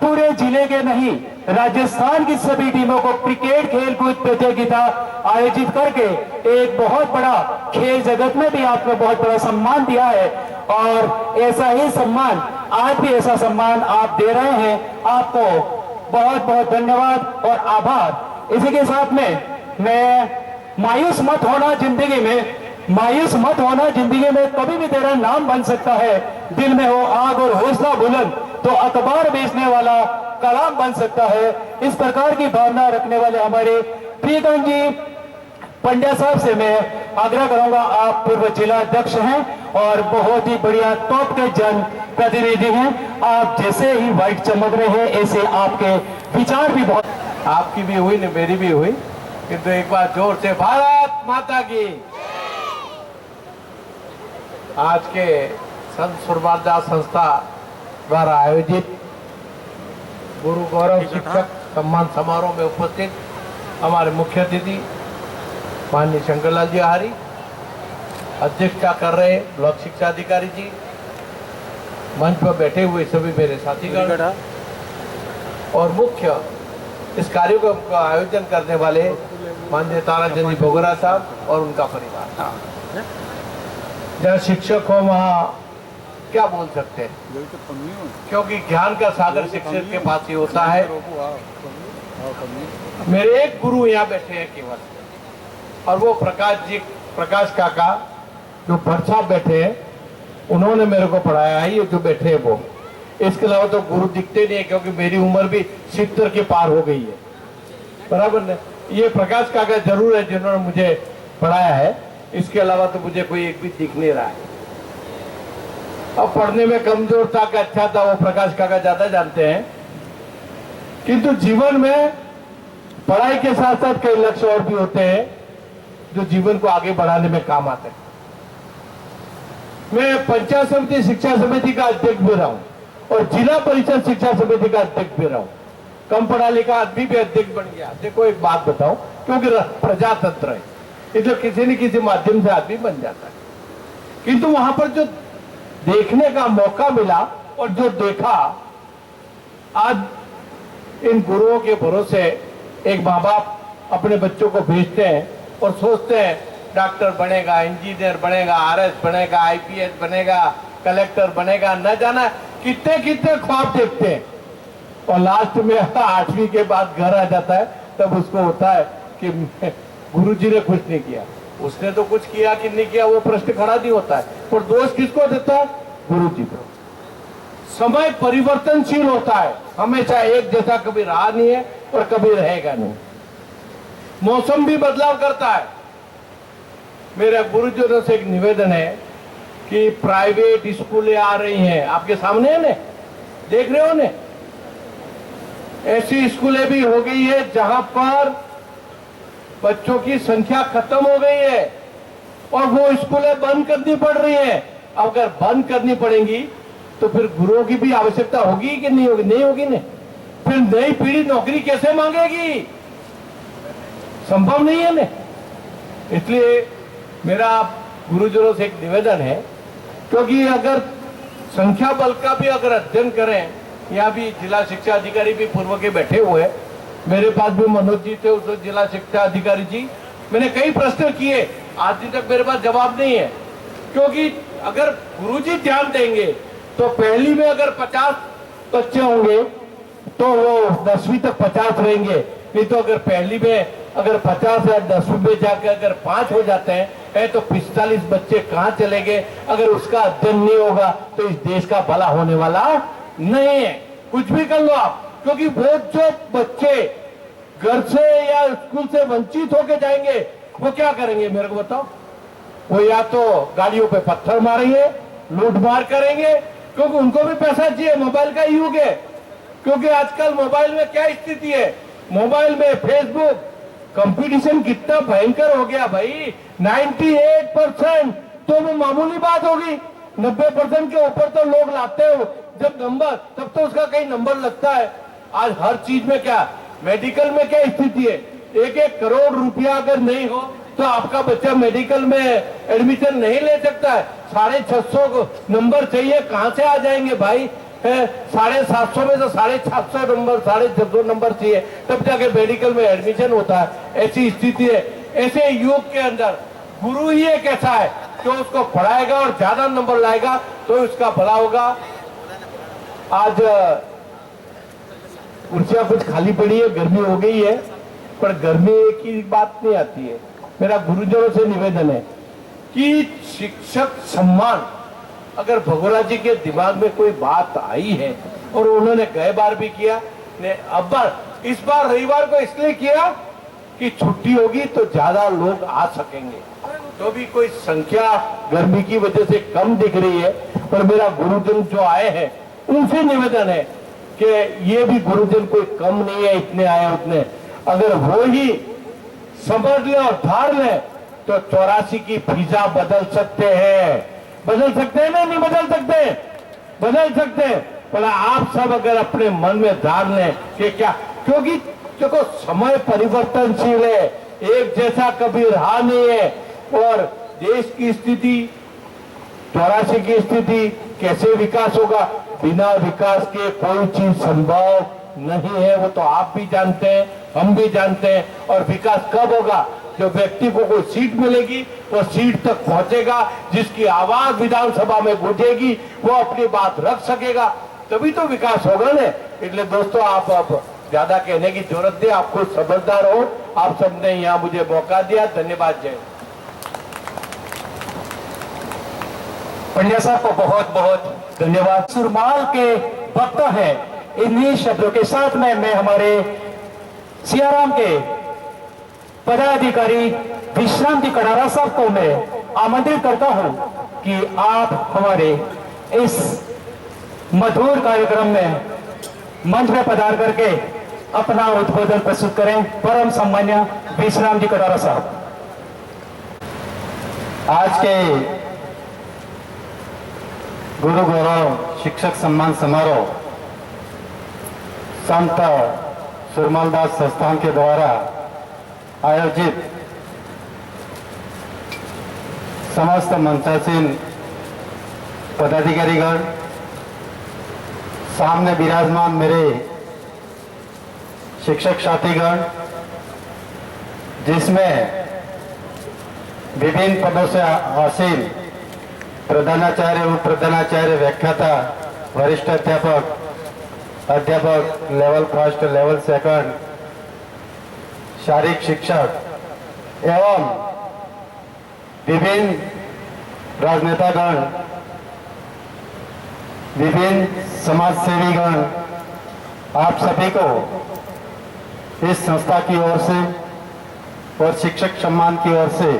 पूरे जिले के नहीं राजस्थान की सभी टीमों को क्रिकेट खेलकूद प्रतियोगिता आयोजित करके एक बहुत बड़ा खेल जगत में भी आपको बहुत बड़ा सम्मान दिया है और ऐसा ही सम्मान आज भी ऐसा सम्मान आप दे रहे हैं। आपको बहुत बहुत धन्यवाद और आभार। इसी के साथ में मैं मायूस मत होना जिंदगी में कभी भी तेरा नाम बन सकता है। दिल में हो आग और हौसला बुलंद तो अखबार बेचने वाला कलाम बन सकता है। इस प्रकार की भावना रखने वाले हमारे प्रियतम जी पंड्या साहब से मैं आग्रह करूंगा। आप पूर्व जिला अध्यक्ष हैं और बहुत ही बढ़िया टॉप के जन प्रतिनिधि हैं। आप जैसे ही व्हाइट चमक रहे हैं ऐसे आपके विचार भी बहुत। आपकी भी हुई न मेरी भी हुई, किंतु एक बार जोर से भारत माता की। आज के संत सुरबारदास संस्था द्वारा आयोजित गुरु गौरव शिक्षक सम्मान समारोह में उपस्थित हमारे मुख्य अतिथि माननीय शंकरलाल जी आहारी, अध्यक्षता कर रहे ब्लॉक शिक्षा अधिकारी जी, मंच पर बैठे हुए सभी मेरे साथीगण और मुख्य इस कार्यक्रम का आयोजन करने वाले माननीय ताराचंद जी भोगरा साहब और उनका परिवार। जहाँ शिक्षक हो वहाँ क्या बोल सकते हैं, क्योंकि ज्ञान का सागर शिक्षक के पास ही होता है। मेरे एक गुरु यहाँ बैठे हैं केवल, और वो प्रकाश काका जो भरसा बैठे हैं, उन्होंने मेरे को पढ़ाया है। ये जो बैठे हैं वो, इसके अलावा तो गुरु दिखते नहीं है, क्योंकि मेरी उम्र भी 70 के पार हो गई है, बराबर न। ये प्रकाश काका जरूर है जिन्होंने मुझे पढ़ाया है, इसके अलावा तो मुझे कोई एक भी दिख नहीं रहा है। अब पढ़ने में कमजोर था कि अच्छा था, वो प्रकाश काका ज्यादा जानते हैं। किंतु जीवन में पढ़ाई के साथ साथ कई लक्ष्य और भी होते हैं जो जीवन को आगे बढ़ाने में काम आते हैं। मैं पंचायत समिति शिक्षा समिति का अध्यक्ष भी रहा हूं और जिला परिषद शिक्षा समिति का अध्यक्ष भी रहा हूं। कम पढ़ा लिखा आदमी भी अध्यक्ष बन गया। देखो एक बात बताओ, क्योंकि प्रजातंत्र है, इसलिए किसी न किसी माध्यम से आदमी बन जाता है। किंतु वहां पर जो देखने का मौका मिला और जो देखा, आज इन गुरुओं के भरोसे एक माँ बाप अपने बच्चों को भेजते हैं और सोचते हैं डॉक्टर बनेगा, इंजीनियर बनेगा, आरएस बनेगा, आईपीएस बनेगा, कलेक्टर बनेगा, न जाना कितने कितने ख्वाब देखते हैं, और लास्ट में 8वीं के बाद घर आ जाता है, तब उसको होता है कि गुरुजी ने कुछ नहीं किया। उसने तो कुछ किया कि नहीं किया वो प्रश्न खड़ा नहीं होता है, और दोष किसको देता है? गुरु जी को। समय परिवर्तनशील होता है, हमेशा एक जैसा कभी रहा नहीं है और कभी रहेगा नहीं। मौसम भी बदलाव करता है। मेरे गुरुजनों से एक निवेदन है कि प्राइवेट स्कूलें आ रही हैं, आपके सामने है ना, देख रहे हो ना, ऐसी स्कूलें भी हो गई है जहां पर बच्चों की संख्या खत्म हो गई है और वो स्कूलें बंद करनी पड़ रही हैं। अगर बंद करनी पड़ेंगी तो फिर गुरुओं की भी आवश्यकता होगी कि नहीं होगी? नहीं होगी ना। फिर नई पीढ़ी नौकरी कैसे मांगेगी? संभव नहीं है ना। इसलिए मेरा गुरुजनों से एक निवेदन है, क्योंकि अगर संख्या बल का भी अगर अध्ययन करें, यहाँ भी जिला शिक्षा अधिकारी भी पूर्व के बैठे हुए हैं, मेरे पास भी मनोज जी थे, उस जिला शिक्षा अधिकारी जी। मैंने कई प्रश्न किए, आज दिन तक मेरे पास जवाब नहीं है, क्योंकि अगर गुरुजी ध्यान देंगे तो पहली में अगर 50 बच्चे होंगे तो वो 10वीं तक 50 रहेंगे, नहीं तो अगर पहली में अगर 50 या 10वीं में जाकर अगर 5 हो जाते हैं तो 45 बच्चे कहाँ चले गए? अगर उसका अध्ययन नहीं होगा तो इस देश का भला होने वाला नहीं है। कुछ भी कर लो आप, क्योंकि वो जो बच्चे घर से या स्कूल से वंचित होके जाएंगे वो क्या करेंगे मेरे को बताओ? वो या तो गाड़ियों पे पत्थर मारेंगे, लूट मार करेंगे, क्योंकि उनको भी पैसा चाहिए। मोबाइल का युग है, क्योंकि आजकल मोबाइल में क्या स्थिति है, मोबाइल में फेसबुक कंपटीशन कितना भयंकर हो गया भाई। 98% तो वो मामूली बात होगी, 90% के ऊपर तो लोग लाते हो जब नंबर, तब तो उसका कहीं नंबर लगता है। आज हर चीज में क्या, मेडिकल में क्या स्थिति है, 1-1 करोड़ रुपया अगर नहीं हो तो आपका बच्चा मेडिकल में एडमिशन नहीं ले सकता है। 650 नंबर चाहिए, कहां से आ जाएंगे भाई? 750 में से 750 नंबर 650 नंबर चाहिए तब जाके मेडिकल में एडमिशन होता है, ऐसी स्थिति है। ऐसे युग के अंदर गुरु ही एक ऐसा है जो उसको पढ़ाएगा और ज्यादा नंबर लाएगा तो उसका भला होगा। आज कुर्सियां कुछ खाली पड़ी है, गर्मी हो गई है, पर गर्मी की बात नहीं आती है। मेरा गुरुजनों से निवेदन है कि शिक्षक सम्मान अगर भगोड़ा जी के दिमाग में कोई बात आई है और उन्होंने गए बार भी किया, अब इस बार रविवार को इसलिए किया कि छुट्टी होगी तो ज्यादा लोग आ सकेंगे, तो भी कोई संख्या गर्मी की वजह से कम दिख रही है। पर मेरा गुरुजन जो आए हैं उनसे निवेदन है कि ये भी गुरुजन कोई कम नहीं है, इतने आए उतने, अगर वो ही समझ ले और धार ले तो 84 की फिजा बदल सकते हैं। बदल सकते हैं ना? नहीं बदल सकते? बदल सकते हैं। पर आप सब अगर अपने मन में धार लें कि क्या, क्योंकि देखो समय परिवर्तनशील है, एक जैसा कभी रहा नहीं है। और देश की स्थिति 84 की स्थिति कैसे विकास होगा? बिना विकास के कोई चीज संभव नहीं है, वो तो आप भी जानते हैं, हम भी जानते हैं। और विकास कब होगा? जो व्यक्ति को कोई सीट मिलेगी वो सीट तक पहुंचेगा, जिसकी आवाज विधानसभा में गूंजेगी वो अपनी बात रख सकेगा, तभी तो विकास होगा ना। इसलिए दोस्तों आप अब ज्यादा कहने की जरूरत नहीं, आप खुद समझदार हो। आप सबने यहाँ मुझे मौका दिया, धन्यवाद। जय। पंड्या साहब को बहुत बहुत धन्यवाद। सुरमाल के भक्त है, इन्हीं शब्दों के साथ में मैं हमारे सियाराम के पदाधिकारी विश्राम जी कडारा साहब को मैं आमंत्रित करता हूं कि आप हमारे इस मधुर कार्यक्रम में मंच में पधार करके अपना उद्बोधन प्रस्तुत करें। परम सम्मान्य विश्राम जी कडारा साहब। आज के गुरु गौरव शिक्षक सम्मान समारोह संत सुरमालदास संस्थान के द्वारा आयोजित समस्त मंचासीन पदाधिकारीगण, सामने विराजमान मेरे शिक्षक साथीगण, जिसमें विभिन्न पदों से हासिल प्रधानाचार्य, उप प्रधानाचार्य, व्याख्याता, वरिष्ठ अध्यापक, अध्यापक लेवल फर्स्ट, लेवल सेकंड, शारीरिक शिक्षक एवं विभिन्न राजनेतागण, विभिन्न समाज सेवीगण, आप सभी को इस संस्था की ओर से और शिक्षक सम्मान की ओर से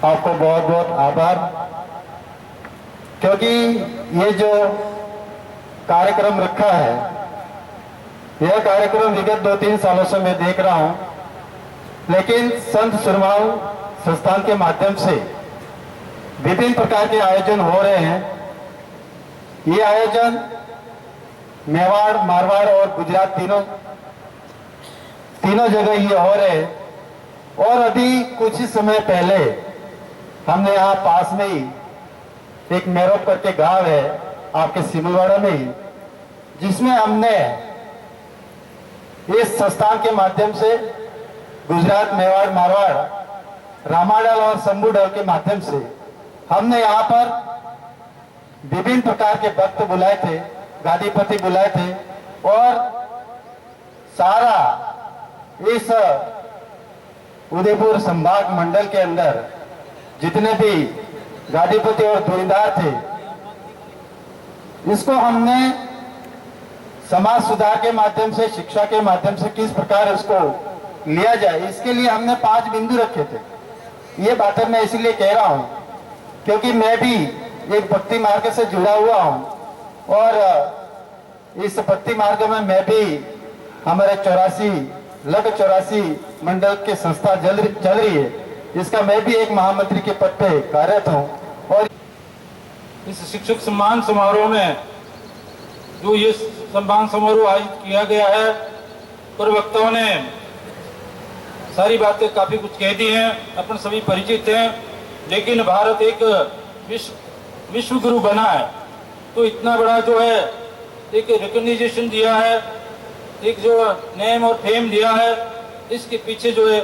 आपको बहुत बहुत आभार। क्योंकि ये जो कार्यक्रम रखा है, यह कार्यक्रम विगत 2-3 सालों से मैं देख रहा हूं, लेकिन संत सुरमाल संस्थान के माध्यम से विभिन्न प्रकार के आयोजन हो रहे हैं। ये आयोजन मेवाड़, मारवाड़ और गुजरात तीनों जगह ये हो रहे हैं। और अभी कुछ ही समय पहले हमने यहाँ पास में ही एक मेरोप करके गांव है आपके सिमलवाड़ा में ही, जिसमें हमने इस संस्थान के माध्यम से गुजरात, मेवाड़, मारवाड़, रामाडल और शंभूडल के माध्यम से हमने यहाँ पर विभिन्न प्रकार के भक्त बुलाए थे, गादीपति बुलाए थे। और सारा इस उदयपुर संभाग मंडल के अंदर जितने भी गादीपति और धुरीदार थे, इसको हमने समाज सुधार के माध्यम से, शिक्षा के माध्यम से किस प्रकार इसको लिया जाए, इसके लिए हमने 5 बिंदु रखे थे। ये बातें मैं इसलिए कह रहा हूं क्योंकि मैं भी एक भक्ति मार्ग से जुड़ा हुआ हूं और इस भक्ति मार्ग में मैं भी हमारे 84 मंडल के संस्था चल रही है, इसका मैं भी एक महामंत्री के पद पे कार्यरत हूं। और इस शिक्षक सम्मान समारोह में जो ये सम्मान समारोह आयोजित किया गया है, प्रवक्ताओं ने सारी बातें काफी कुछ कह दी हैं, अपन सभी परिचित हैं। लेकिन भारत एक विश्व गुरु बना है, तो इतना बड़ा जो है एक रिकॉग्निशन दिया है, एक जो नेम और फेम दिया है, इसके पीछे जो है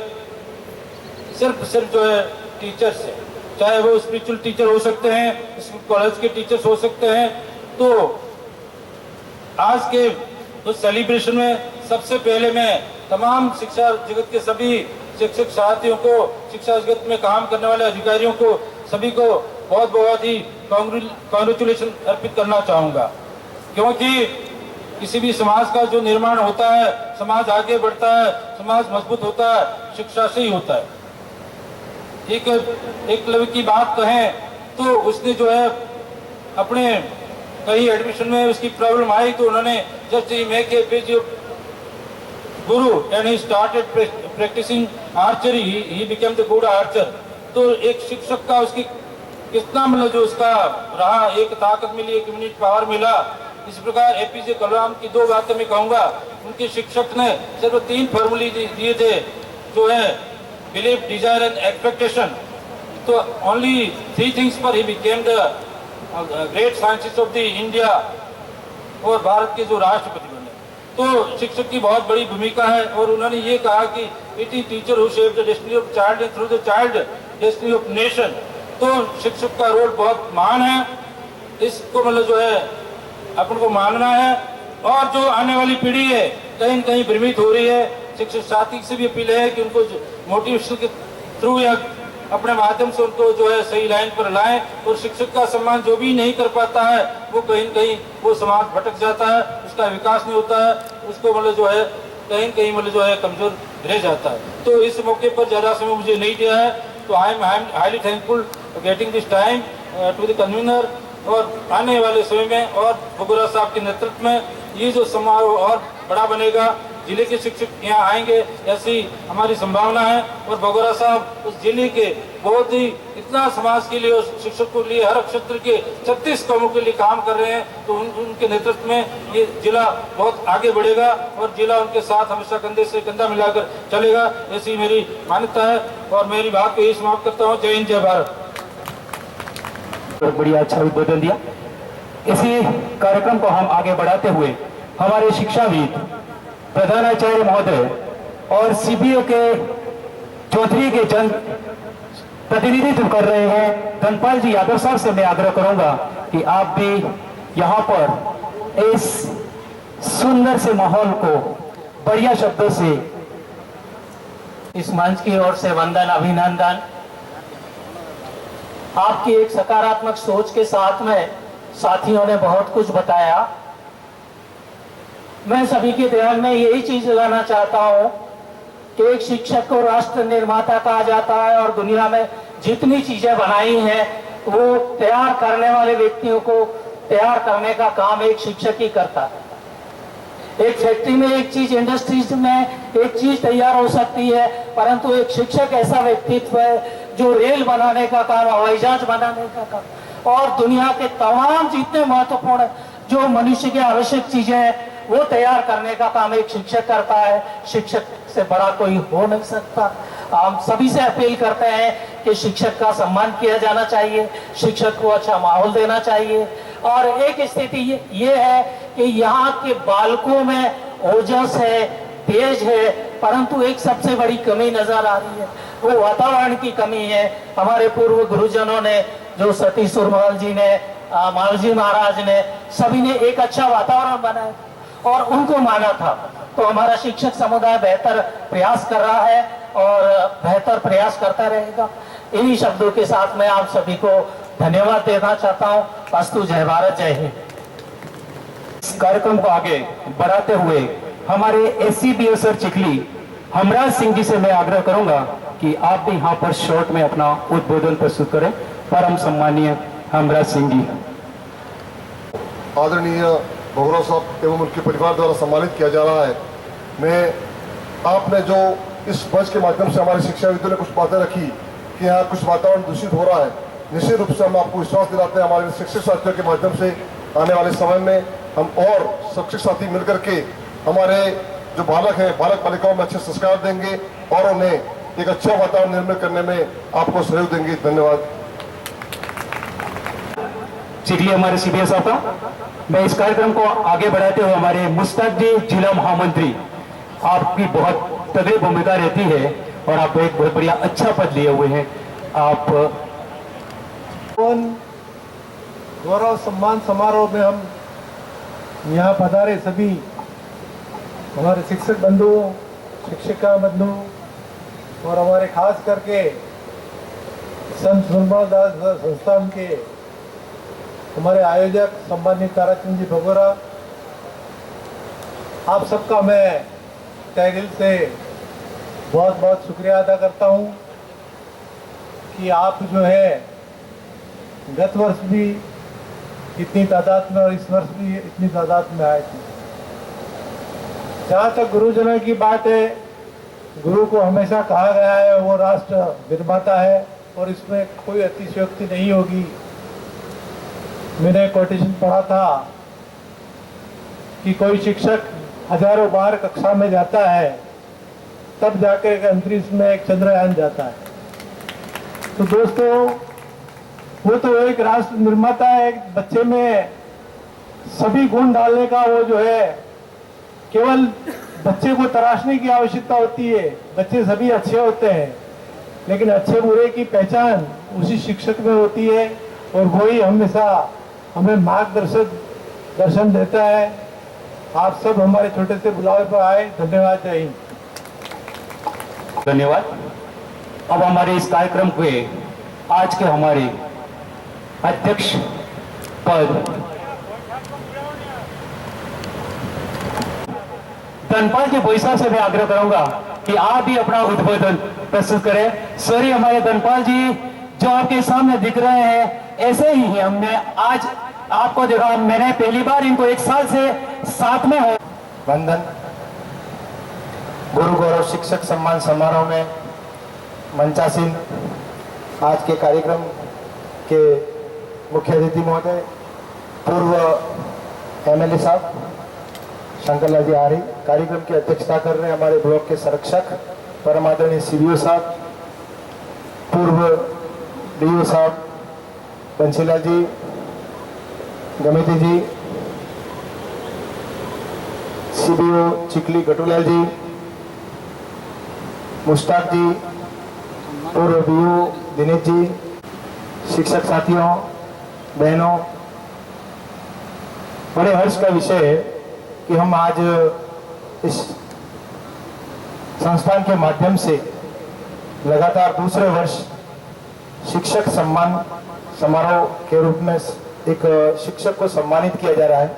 सिर्फ जो है टीचर्स है, चाहे वो स्पिरिचुअल टीचर हो सकते हैं, कॉलेज के टीचर्स हो सकते हैं। तो आज के उस सेलिब्रेशन में सबसे पहले मैं तमाम शिक्षा जगत के सभी शिक्षक साथियों को, शिक्षा जगत में काम करने वाले अधिकारियों को, सभी को बहुत बहुत ही कॉन्ग्रेचुलेशन अर्पित करना चाहूँगा, क्योंकि किसी भी समाज का जो निर्माण होता है, समाज आगे बढ़ता है, समाज मजबूत होता है, शिक्षा से ही होता है। एक एकलव्य की बात कहें तो उसने जो है अपने कहीं एडमिशन में उसकी प्रॉब्लम आई तो उन्होंने जस्ट ही make a page guru and he started practicing archery, he became the good archer. तो एक शिक्षक का उसकी कितना मतलब जो उसका रहा, एक ताकत मिली, एक इम्यूनिटी पावर मिला। इस प्रकार एपीजे कलाम की दो बातें मैं कहूँगा। उनके शिक्षक ने सिर्फ 3 फॉर्मूले दिए थे, जो है बिलीफ, डिजायर एंड एक्सपेक्टेशन। तो ओनली 3 थिंग्स पर ही became the great scientist of the India और भारत के जो राष्ट्रपति बने। तो शिक्षक की बहुत बड़ी भूमिका है और उन्होंने ये कहा कि it is teacher who shape the destiny of child and through the child destiny of nation. तो शिक्षक का रोल बहुत महान है, इसको मतलब जो है अपन को मानना है। और जो आने वाली पीढ़ी है कहीं न कहीं भ्रमित हो रही है, शिक्षक साथी से भी अपील है कि उनको मोटिवेशन के थ्रू या अपने माध्यम से उनको जो है सही लाइन पर लाएं। और शिक्षक का सम्मान जो भी नहीं कर पाता है वो कहीं न कहीं वो समाज भटक जाता है, उसका विकास नहीं होता है, उसको मतलब जो है कहीं न कहीं मतलब जो है कमजोर रह जाता है। तो इस मौके पर ज़्यादा समय मुझे नहीं दिया है, तो I am highly thankful getting this time to the convener. और आने वाले समय में और बगोरा साहब के नेतृत्व में ये जो समारोह और बड़ा बनेगा, जिले के शिक्षक यहाँ आएंगे ऐसी हमारी संभावना है। और बगोरा साहब उस जिले के बहुत ही इतना समाज के लिए और शिक्षक के लिए हर क्षेत्र के 36 कौमों के लिए काम कर रहे हैं। तो उनके नेतृत्व में ये जिला बहुत आगे बढ़ेगा और जिला उनके साथ हमेशा कंधे से कंधा मिलाकर चलेगा, ऐसी मेरी मान्यता है। और मेरी बात को यही समाप्त करता हूँ। जय हिंद, जय भारत। बहुत बढ़िया, अच्छा उद्बोधन दिया। इसी कार्यक्रम को हम आगे बढ़ाते हुए हमारे शिक्षाविद, प्रधानाचार्य महोदय और सीबीओ के चौधरी के जन प्रतिनिधित्व कर रहे हैं धनपाल जी यादव साहब से मैं आग्रह करूंगा कि आप भी यहाँ पर इस सुंदर से माहौल को बढ़िया शब्दों से इस मंच की ओर से वंदन, अभिनंदन। आपकी एक सकारात्मक सोच के साथ में साथियों ने बहुत कुछ बताया। मैं सभी के ध्यान में यही चीज लाना चाहता हूं कि एक शिक्षक को राष्ट्र निर्माता कहा जाता है और दुनिया में जितनी चीजें बनाई हैं वो तैयार करने वाले व्यक्तियों को तैयार करने का काम एक शिक्षक ही करता है। एक फैक्ट्री में एक चीज, इंडस्ट्रीज में एक चीज तैयार हो सकती है, परंतु एक शिक्षक ऐसा व्यक्तित्व है जो रेल बनाने का काम, हवाई जहाज बनाने का काम और दुनिया के तमाम जितने महत्वपूर्ण जो मनुष्य की आवश्यक चीजें हैं वो तैयार करने का काम एक शिक्षक करता है। शिक्षक से बड़ा कोई हो नहीं सकता। हम सभी से अपील करते हैं कि शिक्षक का सम्मान किया जाना चाहिए, शिक्षक को अच्छा माहौल देना चाहिए। और एक स्थिति ये है कि यहाँ के बालकों में ओजस है, तेज है, परंतु एक सबसे बड़ी कमी नजर आ रही है, वो वातावरण की कमी है। हमारे पूर्व गुरुजनों ने, जो सतीश सुरमाल जी ने, मालजी महाराज ने, सभी ने एक अच्छा वातावरण बनाया और उनको माना था। तो हमारा शिक्षक समुदाय बेहतर प्रयास कर रहा है और बेहतर प्रयास करता रहेगा। इन्हीं शब्दों के साथ मैं आप सभी को धन्यवाद देना चाहता हूँ। अस्तु, जय भारत, जय हिंद। इस कार्यक्रम को आगे बढ़ाते हुए हमारे एससीबीओ सर चिखली हमराज सिंह जी से मैं आग्रह करूंगा कि आप भी यहाँ पर शॉर्ट में अपना उद्बोधन प्रस्तुत करें। परम सम्मानीय हमराज सिंह जी। आदरणीय बगोरा साहब एवं उनके परिवार द्वारा सम्मानित किया जा रहा है। मैं आपने जो इस मंच के माध्यम से हमारे शिक्षाविदों ने कुछ बातें रखी कि यहाँ कुछ वातावरण दूषित हो रहा है, निश्चित रूप से हम आपको विश्वास दिलाते हैं हमारे शिक्षक साथियों के माध्यम से आने वाले समय में हम और शिक्षक साथी मिलकर के हमारे जो बालक हैं, बालक बालिकाओं में अच्छे संस्कार देंगे और उन्हें एक अच्छा वातावरण निर्मित करने में आपको सहयोग देंगे। धन्यवाद। चिखली हमारे सीबीएस साहब। मैं इस कार्यक्रम को आगे बढ़ाते हुए हमारे मुश्ताक जी जिला महामंत्री, आपकी बहुत तगड़ी भूमिका रहती है और आप एक बहुत बढ़िया अच्छा पद लिए हुए हैं। आप गौरव सम्मान समारोह में हम यहाँ पधारे सभी हमारे शिक्षक बंधुओं, शिक्षिका बंधु और हमारे खास करके संत सुरमाल दास संस्थान के हमारे आयोजक सम्मानित ताराचंद जी भगोरा, आप सबका मैं तहे दिल से बहुत बहुत शुक्रिया अदा करता हूँ कि आप जो है गत वर्ष भी इतनी तादाद में और इस वर्ष भी इतनी तादाद में आए थे। जहाँ तक गुरुजनों की बात है, गुरु को हमेशा कहा गया है वो राष्ट्र निर्माता है और इसमें कोई अतिशयोक्ति नहीं होगी। मैंने कोटेशन पढ़ा था कि कोई शिक्षक हजारों बार कक्षा में जाता है तब जाकर अंतरिक्ष में एक चंद्रयान जाता है। तो दोस्तों, वो तो एक राष्ट्र निर्माता है। एक बच्चे में सभी गुण डालने का वो जो है, केवल बच्चे को तराशने की आवश्यकता होती है। बच्चे सभी अच्छे होते हैं, लेकिन अच्छे बुरे की पहचान उसी शिक्षक में होती है और वही हमेशा हमें मार्गदर्शन देता है। आप सब हमारे छोटे से बुलावे पर आए, धन्यवाद। जय हिंद। धन्यवाद। अब हमारे इस कार्यक्रम के आज के हमारे अध्यक्ष पद धनपाल जी बोईसा से मैं आग्रह करूंगा कि आप भी अपना उद्बोधन प्रस्तुत करें। सॉरी, हमारे धनपाल जी जो आपके सामने दिख रहे हैं ऐसे ही हैं। हमने आज आपको देखा, मैंने पहली बार इनको 1 साल से साथ में है। वंदन। गुरु गौरव शिक्षक सम्मान समारोह में मंचासीन आज के कार्यक्रम के मुख्य अतिथि महोदय, पूर्व एमएलए साहब शंकरलाल जी आर्य, कार्यक्रम की अध्यक्षता कर रहे हैं हमारे ब्लॉक के संरक्षक परम आदरणीय सीबीओ साहब, पूर्व डीओ साहब बंसीलाल जी, गमेती जी, सीबीओ चिकली गटूलाल जी, मुश्ताक जी, पूर्व बीओ दिनेश जी, शिक्षक साथियों, बहनों, बड़े हर्ष का विषय है कि हम आज इस संस्थान के माध्यम से लगातार दूसरे वर्ष शिक्षक सम्मान समारोह के रूप में एक शिक्षक को सम्मानित किया जा रहा है।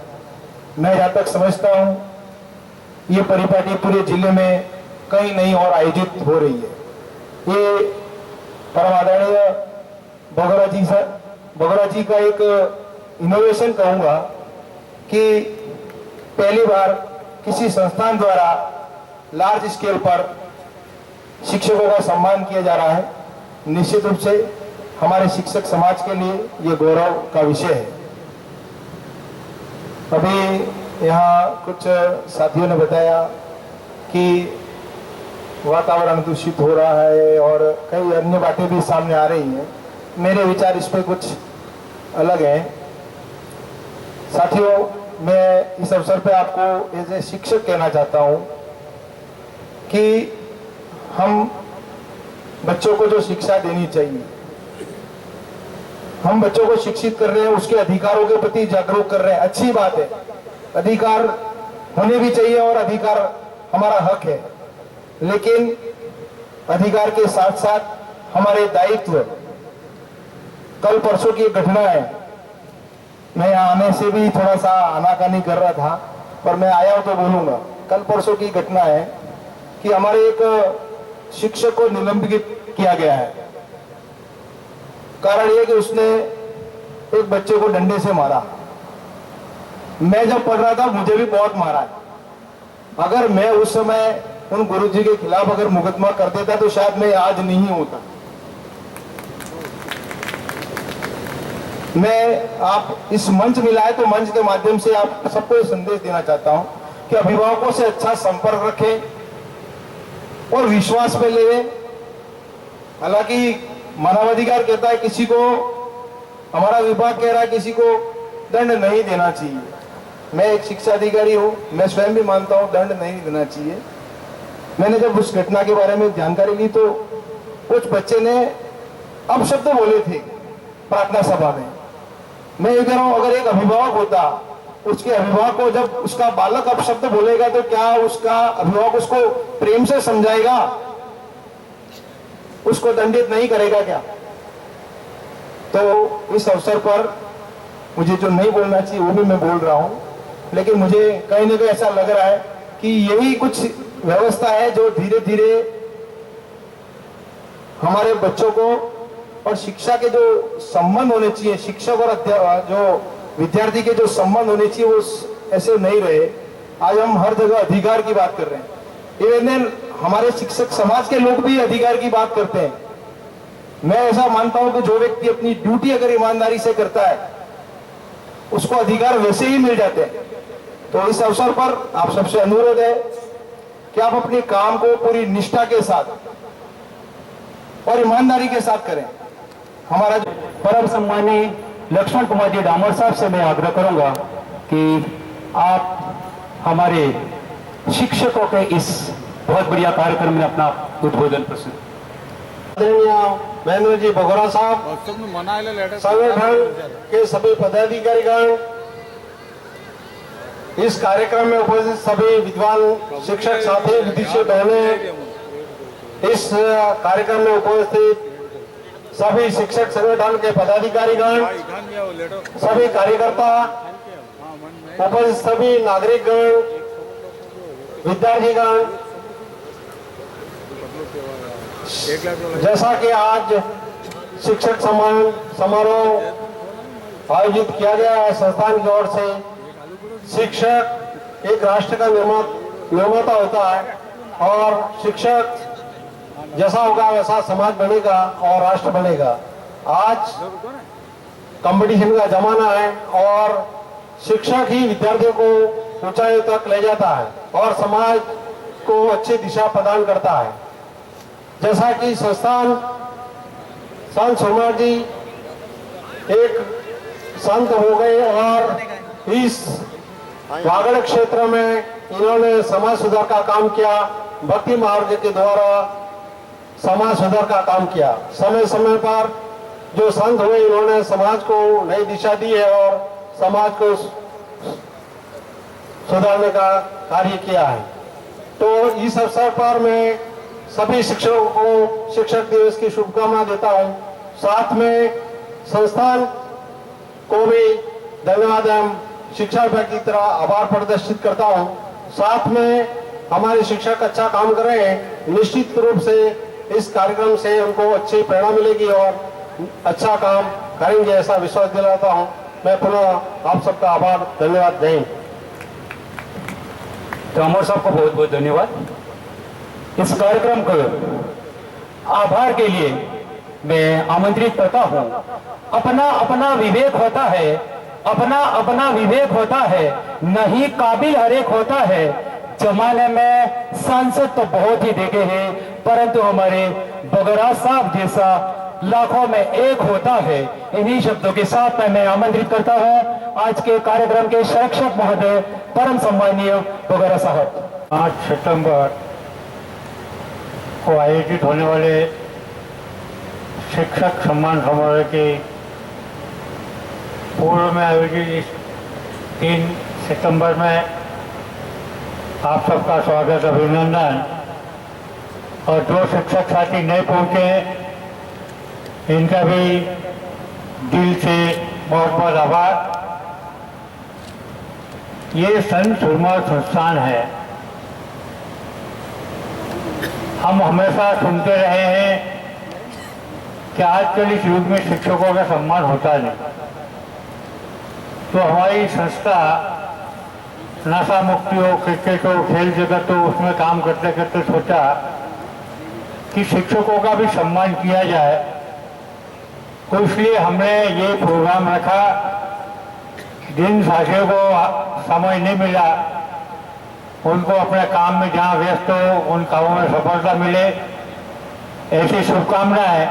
मैं जहाँ तक समझता हूँ ये परिपाटी पूरे जिले में कहीं नहीं और आयोजित हो रही है। ये परम आदरणीय भगोरा जी का एक इनोवेशन कहूँगा कि पहली बार किसी संस्थान द्वारा लार्ज स्केल पर शिक्षकों का सम्मान किया जा रहा है। निश्चित रूप से हमारे शिक्षक समाज के लिए ये गौरव का विषय है। अभी यहाँ कुछ साथियों ने बताया कि वातावरण दूषित हो रहा है और कई अन्य बातें भी सामने आ रही हैं। मेरे विचार इस पे कुछ अलग हैं। साथियों, मैं इस अवसर पे आपको एज ए शिक्षक कहना चाहता हूँ कि हम बच्चों को जो शिक्षा देनी चाहिए, हम बच्चों को शिक्षित कर रहे हैं, उसके अधिकारों के प्रति जागरूक कर रहे हैं, अच्छी बात है। अधिकार होने भी चाहिए और अधिकार हमारा हक है, लेकिन अधिकार के साथ साथ हमारे दायित्व। कल परसों की घटना है, मैं यहाँ आने से भी थोड़ा सा आनाकानी कर रहा था, पर मैं आया हूं तो बोलूंगा। कल परसों की घटना है कि हमारे एक शिक्षक को निलंबित किया गया है। कारण यह कि उसने एक बच्चे को डंडे से मारा। मैं जब पढ़ रहा था मुझे भी बहुत मारा है। अगर मैं उस समय उन गुरुजी के खिलाफ अगर मुकदमा कर देता तो शायद मैं आज नहीं होता। मैं आप इस मंच मिला है तो मंच के माध्यम से आप सबको ये संदेश देना चाहता हूं कि अभिभावकों से अच्छा संपर्क रखें और विश्वास पे ले। हालांकि मानवाधिकार कहता है किसी को, हमारा विभाग कह रहा है किसी को दंड नहीं देना चाहिए, मैं एक शिक्षा अधिकारी हूँ, मैं स्वयं भी मानता हूँ दंड नहीं देना चाहिए। मैंने जब उस घटना के बारे में जानकारी ली तो कुछ बच्चे ने अपशब्द बोले थे प्रार्थना सभा में। मैं ये कह रहा हूँ, अगर एक अभिभावक होता, उसके अभिभावक को जब उसका बालक अपशब्द बोलेगा तो क्या उसका अभिभावक उसको प्रेम से समझाएगा, उसको दंडित नहीं करेगा क्या? तो इस अवसर पर मुझे जो नहीं बोलना चाहिए वो भी मैं बोल रहा हूं, लेकिन मुझे कहीं ना कहीं ऐसा लग रहा है कि यही कुछ व्यवस्था है जो धीरे धीरे हमारे बच्चों को और शिक्षा के जो संबंध होने चाहिए, शिक्षक और जो विद्यार्थी के जो संबंध होने चाहिए वो ऐसे नहीं रहे। आज हम हर जगह अधिकार की बात कर रहे हैं, इवन हमारे शिक्षक समाज के लोग भी अधिकार की बात करते हैं। मैं ऐसा मानता हूं कि जो व्यक्ति अपनी ड्यूटी अगर ईमानदारी से करता है उसको अधिकार वैसे ही मिल जाते हैं। तो इस अवसर पर आप सबसे अनुरोध है कि आप अपने काम को पूरी निष्ठा के साथ और ईमानदारी के साथ करें। हमारा परम सम्मानी लक्ष्मण कुमार जी डामोर साहब से मैं आग्रह करूंगा कि आप हमारे शिक्षकों के इस बहुत बढ़िया कार्यक्रम में अपना उद्बोधन प्रस्तुत। महेंद्र जी भगोरा साहब, संगठन के सभी पदाधिकारीगण, इस कार्यक्रम में उपस्थित सभी विद्वान शिक्षक साथी, विदेशी बहनें, इस कार्यक्रम में उपस्थित सभी शिक्षक संगठन के पदाधिकारीगण, सभी कार्यकर्ता, उपस्थित सभी नागरिकगण, विद्यार्थीगण, जैसा कि आज शिक्षक सम्मान समारोह आयोजित किया गया है संस्थान की ओर से, शिक्षक एक राष्ट्र का निर्माता होता है और शिक्षक जैसा होगा वैसा समाज बनेगा और राष्ट्र बनेगा। आज कंपटीशन का जमाना है और शिक्षक ही विद्यार्थियों को ऊंचाई तक ले जाता है और समाज को अच्छी दिशा प्रदान करता है। जैसा कि संस्थान संत सुरमार जी एक संत हो गए और इस वागड़ क्षेत्र में इन्होंने समाज सुधार का काम किया, भक्ति मार्ग के द्वारा समाज सुधार का काम किया। समय समय पर जो संत हुए इन्होंने समाज को नई दिशा दी है और समाज को सुधारने का कार्य किया है। तो इस अवसर पर मैं सभी शिक्षकों को शिक्षक दिवस की शुभकामना देता हूं। साथ में संस्थान को भी धन्यवाद एवं शिक्षा विभाग की तरह आभार प्रदर्शित करता हूं। साथ में हमारे शिक्षक अच्छा काम कर रहे हैं, निश्चित रूप से इस कार्यक्रम से उनको अच्छी प्रेरणा मिलेगी और अच्छा काम करेंगे ऐसा विश्वास दिलाता हूं। मैं पुनः आप सबका आभार, धन्यवाद, जय हिंद। डामोर साहब को बहुत बहुत धन्यवाद। इस कार्यक्रम को आभार के लिए मैं आमंत्रित करता हूं। अपना अपना विवेक होता है, अपना अपना विवेक होता है, नहीं काबिल हर एक होता है। जमाने में सांसद तो बहुत ही देखे हैं, परंतु हमारे बगरा साहब जैसा लाखों में एक होता है। इन्हीं शब्दों के साथ मैं आमंत्रित करता हूं आज के कार्यक्रम के संरक्षक महोदय परम सम्मानीय बगरा साहब। 5 सितंबर को आयोजित होने वाले शिक्षक सम्मान समारोह के पूर्व में आयोजित इस 3 सितंबर में आप सबका स्वागत, अभिनंदन। और जो शिक्षक साथी नहीं पहुंचे इनका भी दिल से बहुत बहुत आभार। ये संत सुरमार संस्थान है। हम हमेशा सुनते रहे हैं कि आजकल इस युग में शिक्षकों का सम्मान होता नहीं। तो हमारी संस्था नशा मुक्ति हो, क्रिकेट हो, खेल जगत हो, उसमें काम करते करते सोचा कि शिक्षकों का भी सम्मान किया जाए। तो इसलिए हमने ये प्रोग्राम रखा। जिन साथियों को समय नहीं मिला उनको अपने काम में जहाँ व्यस्त हो उन कामों में सफलता मिले ऐसी शुभकामनाएं।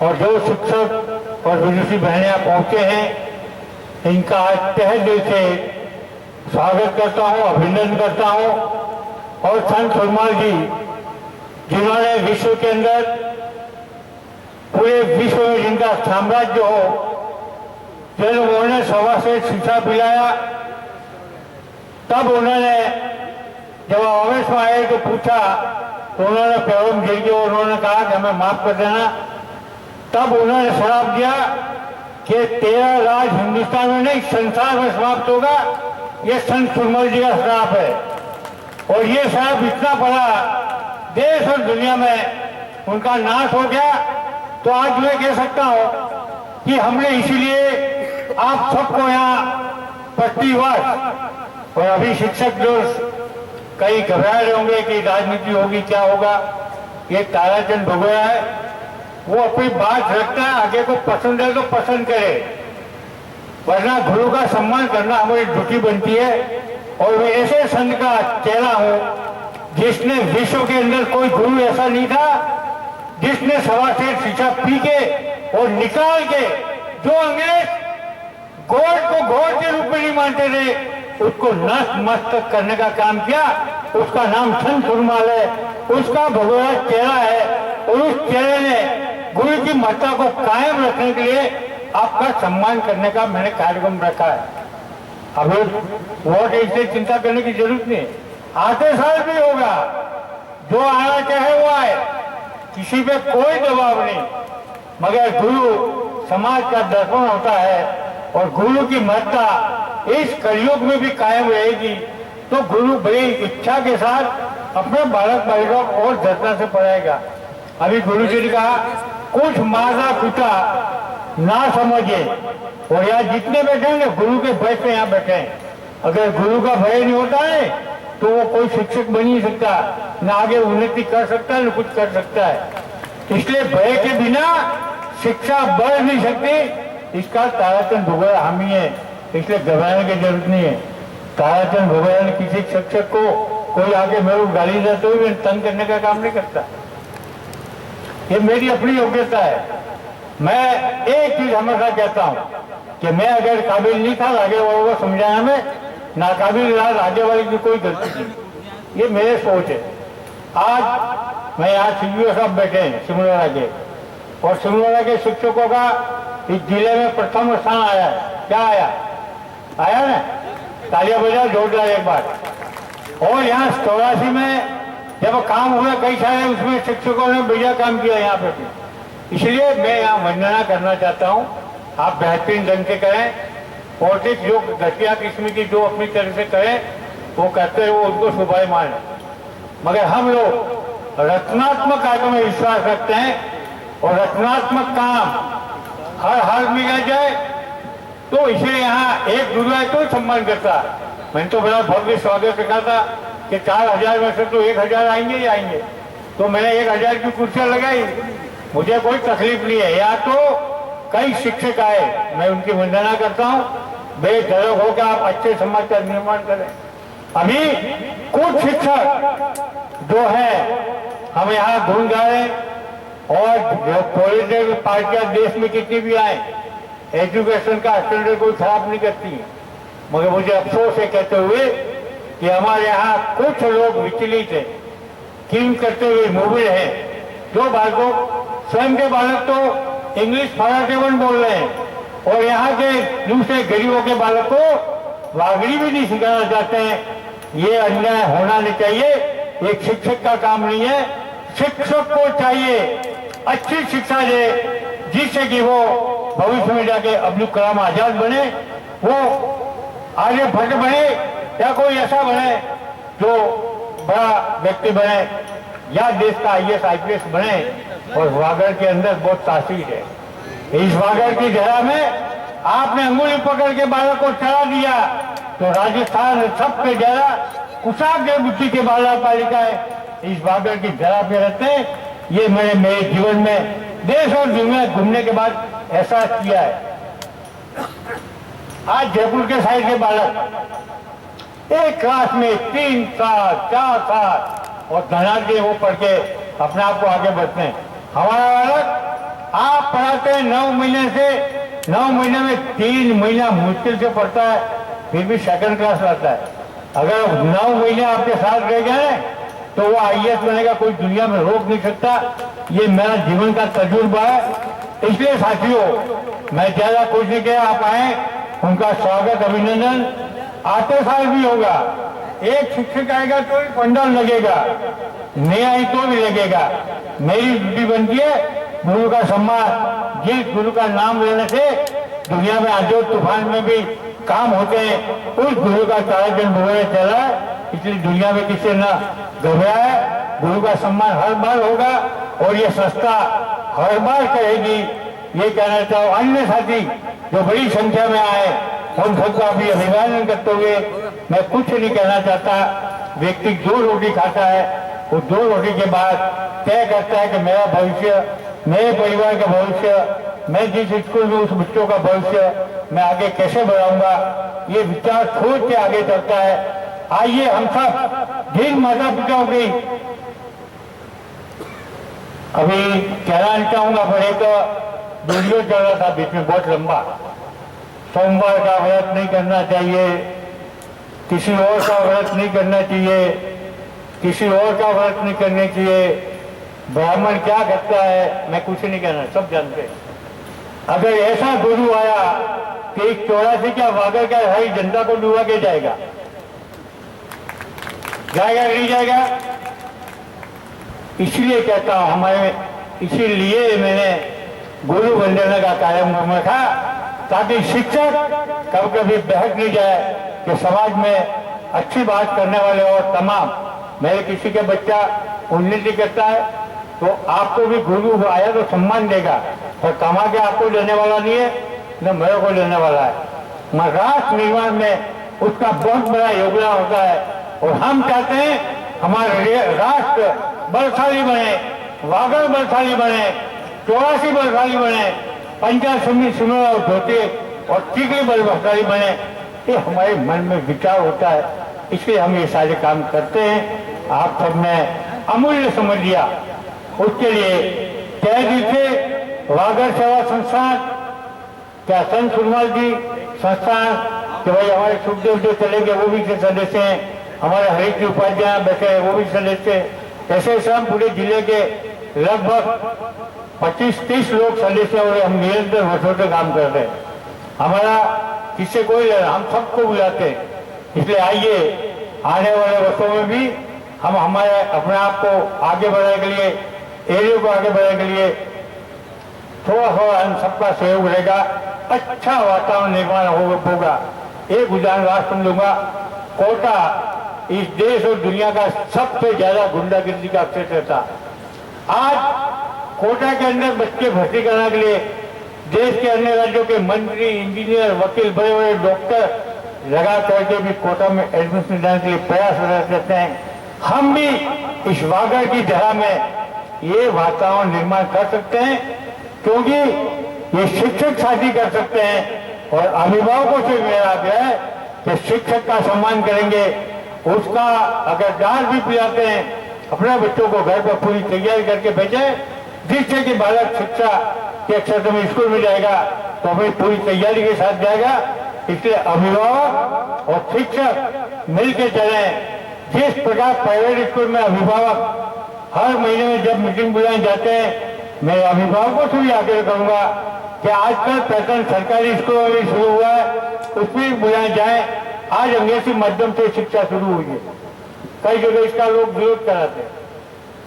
और जो शिक्षक और विदेशी बहनें पहुंचे हैं इनका तहे दिल से स्वागत करता हूं, अभिनंदन करता हूं। और संत सुरमाल जी जिन्होंने विश्व के अंदर पूरे विश्व में जिनका साम्राज्य हो, जब उन्होंने सभा से शिक्षा पिलाया, तब उन्होंने जब आवेश में आए तो पूछा तो उन्होंने पैरों में गिर के उन्होंने कहा कि हमें माफ कर देना। तब उन्होंने श्राप दिया कि तेरा राज हिंदुस्तान में नहीं संसार में समाप्त होगा। ये संत सुरमल जी का श्राप है और ये श्राप इतना बड़ा देश और दुनिया में उनका नाश हो गया। तो आज मैं कह सकता हूं कि हमने इसीलिए आप सबको यहाँ प्रतिवर्ष, और अभी शिक्षक जो कई घबरा रहे होंगे कि राजनीति होगी क्या होगा, ये ताराचंद भगोया है, वो अपनी बात रखता है, आगे को पसंद है तो पसंद करे, वरना गुरु का सम्मान करना हमारी ड्यूटी बनती है। और मैं ऐसे संत का चेला हूं जिसने विश्व के अंदर कोई गुरु ऐसा नहीं था जिसने सवा से शिक्षा पी के और निकाल के, जो अंग्रेज गॉड को गॉड के रूप में नहीं मानते थे, उसको नष्ट मस्तक करने का काम किया। उसका नाम संत सुरमाल है, उसका भगवान चेला है और उस चेले ने गुरु की महत्ता को कायम रखने के लिए आपका सम्मान करने का मैंने कार्यक्रम रखा है। अभी वोट इसलिए चिंता करने की जरूरत नहीं, आते साल भी होगा, जो आना चाहे वो आए, किसी पे कोई दबाव नहीं, मगर गुरु समाज का दर्पण होता है और गुरु की महत्ता इस कलयुग में भी कायम रहेगी। तो गुरु बड़ी इच्छा के साथ अपने बालक बालिका को और जतना से पढ़ाएगा। अभी गुरु जी ने कहा कुछ माता पिता ना समझे, और यहाँ जितने बैठे हैं गुरु के भय पे यहाँ बैठे हैं। अगर गुरु का भय नहीं होता है तो वो कोई शिक्षक बन नहीं सकता, ना आगे उन्नति कर सकता है, ना कुछ कर सकता है। इसलिए भय के बिना शिक्षा बढ़ नहीं सकती, इसका ताराचंद भगोया हम ही है, इसलिए घबराने की जरूरत नहीं है। ताराचंद भगोया ने किसी शिक्षक को कोई आगे मेरे को गाली देते हुए तंग करने का काम नहीं करता, ये मेरी अपनी योग्यता है। मैं एक चीज हमेशा कहता हूं कि मैं अगर काबिल नहीं था आगे वालों को समझाने में, नाकाबिल रहा आगे वाले की कोई गलती नहीं, ये मेरे सोच है। आज मैं यहाँ सीईओ साहब बैठे हैं सिमरोड़ा के, और सिमरोड़ा के शिक्षकों का इस जिले में प्रथम स्थान आया है। क्या आया? आया ना, तालियां बजाओ जोरदार एक बार। और यहाँ 84 में जब काम हुआ कई सारे, उसमें शिक्षकों ने बढ़िया काम किया यहाँ पे भी। इसलिए मैं यहाँ वंदना करना चाहता हूँ, आप बेहतरीन ढंग से करें। पॉलिटिक्स जो घटिया किस्म की जो अपनी तरह से करें वो करते हैं, वो उनको शुभायमान है, मगर हम लोग रचनात्मक कार्यों में विश्वास रखते हैं और रचनात्मक काम हर हाल में किया जाए। तो इसलिए यहाँ एक गुरु है तो सम्मान करता। मैंने तो बड़ा भव्य स्वागत रखा था कि 4000 में से तो 1000 आएंगे ही आएंगे, तो मैंने 1000 की कुर्सियां लगाई, मुझे कोई तकलीफ नहीं है। या तो कई शिक्षक आए, मैं उनकी वंदना करता हूँ, बेधड़क होकर आप अच्छे समाज का निर्माण करें। अभी कुछ शिक्षक जो है हम यहाँ गुण गा रहे हैं, और जो पॉलिटिकल पार्टियां देश में कितनी भी आए, एजुकेशन का स्टैंडर्ड कोई खराब नहीं करती, मगर मुझे अफसोस है कहते हुए कि हमारे यहाँ कुछ लोग विचलित है, कीम करते हुए मोबिल है, जो बालकों स्वयं के बालक तो इंग्लिश फटाफट बोल रहे हैं, और यहाँ के दूसरे गरीबों के बालक को वागड़ी भी नहीं सिखाना चाहते हैं। ये अन्याय होना नहीं चाहिए, एक शिक्षक का काम नहीं है। शिक्षक को चाहिए अच्छी शिक्षा दे, जिससे कि वो भविष्य में जाके अब्दुल कलाम आजाद बने, वो आर्यभट्ट बने, या कोई ऐसा बने जो बड़ा व्यक्ति बने, या देश का IAS IPS बने। और वागड़ के अंदर बहुत तासीर है, इस वागड़ की जरा में आपने अंगुली पकड़ के बालक को चला दिया तो राजस्थान सब पे जरा कुशाग्र बुद्धि के बालक बालिका है इस वागड़ की जरा पे रहते हैं। ये मैंने मेरे जीवन में देश और दुनिया घूमने के बाद एहसास किया है। आज जयपुर के साइड के बालक एक क्लास में 3 साल 4 साल और धनाढ़ वो पढ़ के अपने आप को आगे बढ़ते हैं। हमारा बालक आप पढ़ाते हैं 9 महीने से, 9 महीने में 3 महीना मुश्किल से पढ़ता है, फिर भी सेकंड क्लास लाता है। अगर 9 महीने आपके साथ रह गए तो वो IAS बनेगा, कोई दुनिया में रोक नहीं सकता। ये मेरा जीवन का तजुर्बा है। इसलिए साथियों मैं ज्यादा कुछ नहीं कह, आप आए, उनका स्वागत अभिनंदन। आते साल भी होगा, एक शिक्षक आएगा तो भी पंडाल लगेगा, नहीं आई तो भी लगेगा। मेरी ड्यूटी बनती है गुरु का सम्मान। जिस गुरु का नाम लेने से दुनिया में आजो तूफान में भी काम होते हैं, उस गुरु का तारा जन्म हुए चला है। इसलिए दुनिया में किसी न घबराए, गुरु का सम्मान हर बार होगा और ये संस्था हर बार करेगी। ये कहना चाहो अन्य साथी जो बड़ी संख्या में आए उन सबका भी अभिवादन करते हुए मैं कुछ नहीं कहना चाहता। व्यक्ति 2 रोटी खाता है, वो 2 रोटी के बाद तय करता है कि मेरा भविष्य, मेरे परिवार का भविष्य, मैं जिस स्कूल में उस बच्चों का भविष्य मैं आगे कैसे बढ़ाऊंगा, ये विचार सोच के आगे चलता है। आइए हम सब जिन माता पिताओं की अभी कहना नहीं चाहूंगा, पर एक वीडियो चल रहा था बीच में बहुत लंबा, सोमवार का व्रत नहीं करना चाहिए, किसी और का व्रत नहीं करना चाहिए, किसी और का व्रत नहीं करने चाहिए, ब्राह्मण क्या करता है, मैं कुछ नहीं कहना, सब जानते हैं। अगर ऐसा गुरु आया कि 84 क्या वागर का हरी जनता को डुबा के जाएगा, जाएगा नहीं जाएगा? इसलिए कहता हूं हमारे, इसीलिए मैंने गुरु वंदना का कार्यक्रम रखा, ताकि शिक्षक कभी कभी बहक नहीं जाए कि समाज में अच्छी बात करने वाले और तमाम, मेरे किसी के बच्चा उन्नति करता है तो आपको भी गुरु आया तो सम्मान देगा, और कमा के आपको लेने वाला नहीं है, न मेरे को लेने वाला है। मैं राष्ट्र निर्माण में उसका बहुत बड़ा योगदान होता है, और हम चाहते हैं हमारे राष्ट्र बलशाली बने, वागड़ बलशाली बने, 84 बलशाली बने, पंचायत समिति सुनो और धोते और चिकली बलशाली बने। ये हमारे मन में विचार होता है, इसलिए हम ये सारे काम करते हैं। आप सबने अमूल्य समझ लिया, उसके लिए तय दिल से वागड़ सेवा संस्थान, क्या संत सुरमाल जी संस्थान कि भाई हमारे सुखदेव जो चले गए वो भी सदस्य हैं, हमारे हरीश जी उपाध्याय बैठे हैं वो भी सदस्य हैं। ऐसे हम पूरे जिले के लगभग 25-30 लोग सदस्य और हम निरंतर वर्षों से काम कर रहे हैं। हमारा किससे कोई, हम सबको बुलाते हैं। इसलिए आइए आने वाले वर्षों में भी हम हमारे अपने आप को आगे बढ़ाने के लिए, एरिया को आगे बढ़ाने के लिए थोड़ा थोड़ा हम सबका सहयोग रहेगा, अच्छा वातावरण निर्माण होगा। एक उदाहरण राष्ट्र लूंगा, कोटा इस देश और दुनिया का सबसे ज्यादा गुंडागिर्दी का क्षेत्र था। आज कोटा के अंदर बच्चे भर्ती करने के लिए देश के अन्य राज्यों के मंत्री, इंजीनियर, वकील, बड़े बड़े डॉक्टर लगा करके भी कोटा में एडमिशन देने के लिए प्रयास करते हैं। हम भी इस वागड़ की धरा में ये वातावरण निर्माण कर सकते हैं, क्योंकि ये शिक्षक साथी कर सकते हैं। और अभिभावकों से मेरा आग्रह है कि शिक्षक का सम्मान करेंगे, उसका अगर डांट भी पिलाते हैं, अपने बच्चों को घर पर पूरी तैयारी करके भेजें, जिससे कि बालक शिक्षा के क्षेत्र में स्कूल में जाएगा तो हमें पूरी तैयारी के साथ जाएगा। इसलिए अभिभावक और शिक्षक मिलकर चलें। जिस प्रकार प्राइवेट स्कूल में अभिभावक हर महीने में जब मीटिंग बुलाए जाते हैं, मैं अभिभावकों से भी आग्रह करूंगा कि आजकल पैटर्न सरकारी स्कूलों में शुरू हुआ है, उसमें भी बुलाए जाए। आज अंग्रेजी माध्यम से शिक्षा शुरू हुई है, कई जगह इसका लोग विरोध कराते हैं।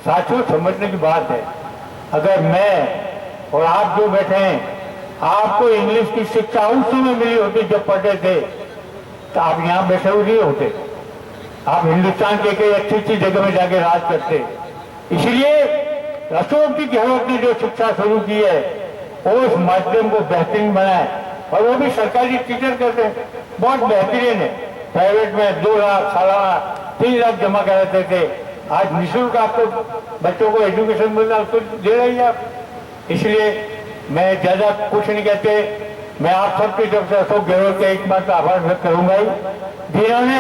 साथियों, समझने की बात है, अगर मैं और आप जो बैठे हैं, आपको इंग्लिश की शिक्षा उस समय मिली होती जब पढ़ते थे, तो आप यहाँ बैठे हुए नहीं होते, आप हिंदुस्तान के कई अच्छी अच्छी जगह में जाके राज करते। इसलिए अशोक जी गहलोत ने जो शिक्षा शुरू की है, उस माध्यम को बेहतरीन बनाए, और वो भी सरकारी टीचर करते हैं, बहुत बेहतरीन है। प्राइवेट में 2 लाख सालाना 3 लाख जमा कराते थे, आज निःशुल्क आपको बच्चों को एजुकेशन मिल रहा है, उसको दे रही है आप। इसलिए मैं ज्यादा कुछ नहीं कहते, मैं आप सबकी तरफ से अशोक गहलोत का एक बात आभार व्यक्त करूंगा ही, जिन्होंने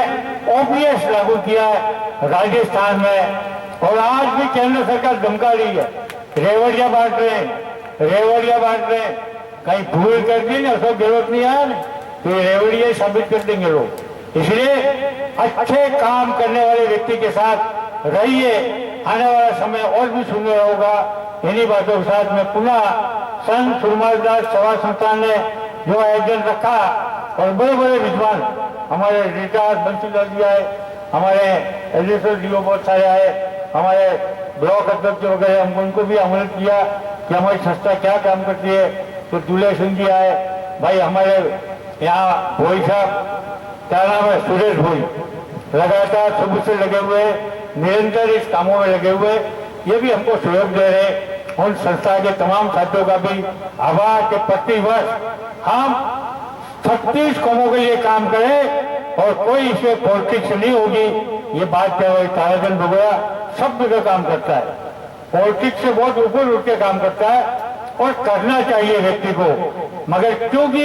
OPS लागू किया है राजस्थान में, और आज भी केंद्र सरकार धमका रही है, रेवड़िया बांट रहे हैं, रेवड़िया बांट रहे हैं। कहीं भूल कर दी ना, अशोक गहलोत नहीं आया, तो ये रेवड़िया साबित कर देंगे लोग। इसलिए अच्छे काम करने वाले व्यक्ति के साथ रहिए, आने वाला समय और भी सुंदर होगा। इन्हीं बातों के साथ में पुनः संत सुरमादास सेवा संस्थान ने जो आयोजन रखा और बड़े बड़े विद्वान हमारे रिटायर्ड बंसीलाल जी आए, हमारे एडिटर डीओ बहुत सारे आए, हमारे ब्लॉक अध्यक्ष वगैरह, हम उनको भी आमंत्रित किया कि हमारी संस्था क्या काम करती है। तो दूल्हे सिंह जी आए, भाई हमारे यहाँ भोई साहब, क्या नाम है, सुरेश भोई, लगातार सुबह से लगे हुए, निरंतर इस कामों में लगे हुए, ये भी हमको सहयोग दे रहे। उन संस्था के तमाम साथियों का भी आभार कि प्रतिवर्ष हम 36 कौमों के लिए काम करें और कोई इसमें पॉलिटिक्स नहीं होगी। ये बात क्या है, ताराचंद भगोड़ा सब जगह काम करता है, पॉलिटिक्स से बहुत ऊपर उठ के काम करता है और करना चाहिए व्यक्ति को। मगर क्योंकि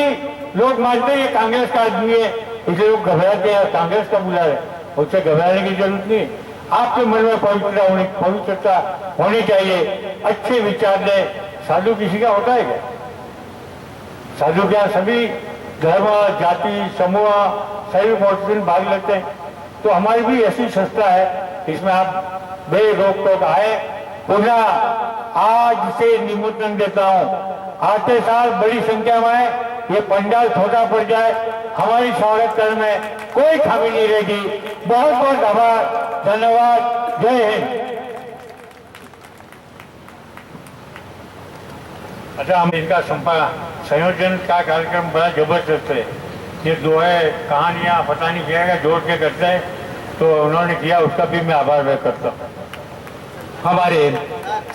लोग मानते हैं कांग्रेस का आदमी है इसलिए लोग घबराते हैं, कांग्रेस का बुला रहे, उससे घबराने की जरूरत नहीं। आपके मन में पवित्रता होनी चाहिए, अच्छे विचार दे। साधु किसी का होता है क्या? साधु क्या सभी धर्म, जाति, समूह सभी मोर्चे में भाग लेते हैं। तो हमारी भी ऐसी संस्था है, इसमें आप बेरोक टोक आए। पुनः आज से निमंत्रण देता हूँ, आते साल बड़ी संख्या में आए, ये पंडाल छोटा पड़ जाए, हमारी स्वागत करने में कोई खामी नहीं रहेगी। बहुत बहुत आभार, धन्यवाद, जय हिंद। अच्छा, हम इनका संयोजन का कार्यक्रम बड़ा जबरदस्त है। ये दो है कहानियां पता नहीं क्या जोड़ के करते हैं, तो उन्होंने किया, उसका भी मैं आभार व्यक्त करता हूँ। हमारे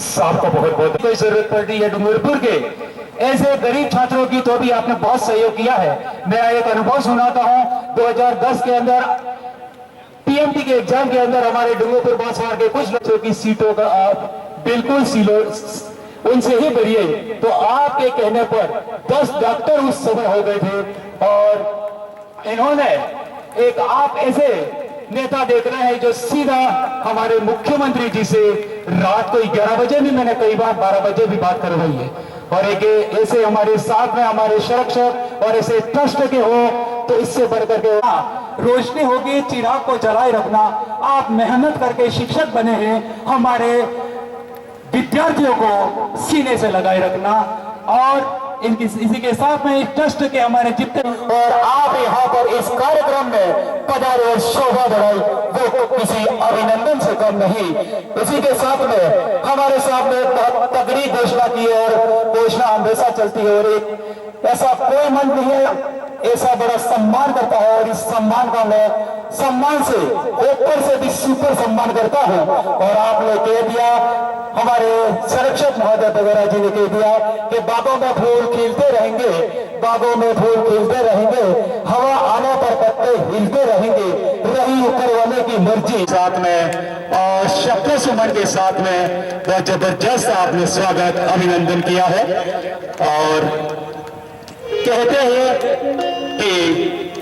साहब को बहुत बहुत कोई जरूरत पड़ रही है डूंगरपुर के ऐसे गरीब छात्रों की, तो भी आपने बहुत सहयोग किया है। मैं एक अनुभव सुनाता हूँ। 2010 के अंदर पीएमटी के एग्जाम के अंदर हमारे डूंगरपुर बांसवाड़ा के कुछ बच्चों की सीटों का आप बिल्कुल उनसे ही भरिए, तो आपके कहने पर 10 डॉक्टर उस समय हो गए थे। और इन्होंने एक आप ऐसे नेता देख रहे हैं जो सीधा हमारे मुख्यमंत्री जी से रात को 11 बजे भी, मैंने कई बार 12 बजे भी बात करवाई है। और एक ऐसे हमारे साथ में हमारे संरक्षक और ऐसे ट्रस्ट के हो, तो इससे बढ़कर के रोशनी होगी, चिराग को जलाए रखना। आप मेहनत करके शिक्षक बने हैं, हमारे विद्यार्थियों को सीने से लगाए रखना। और इसी के साथ में इस ट्रस्ट के हमारे जितने, और आप यहाँ पर इस कार्यक्रम में पधारे और शोभा बढ़ाई, वो किसी अभिनंदन से कम नहीं। इसी के साथ में हमारे सामने बहुत तगड़ी घोषणा की है और घोषणा हमेशा चलती है, और एक ऐसा कोई मंच नहीं है ऐसा बड़ा सम्मान करता है, और इस सम्मान का मैं सम्मान से ऊपर से भी सुपर सम्मान करता हूं। और आपने कह दिया, हमारे संरक्षक महोदय वगैरह जी ने कह दिया कि बागों में फूल खिलते रहेंगे, बागों में फूल खिलते रहेंगे, हवा आने पर पत्ते हिलते रहेंगे, रही ऊपर वाले की मर्जी। साथ में और शब्द सुमन के साथ में बहुत जबरदस्त आपने स्वागत अभिनंदन किया है। और कहते हैं कि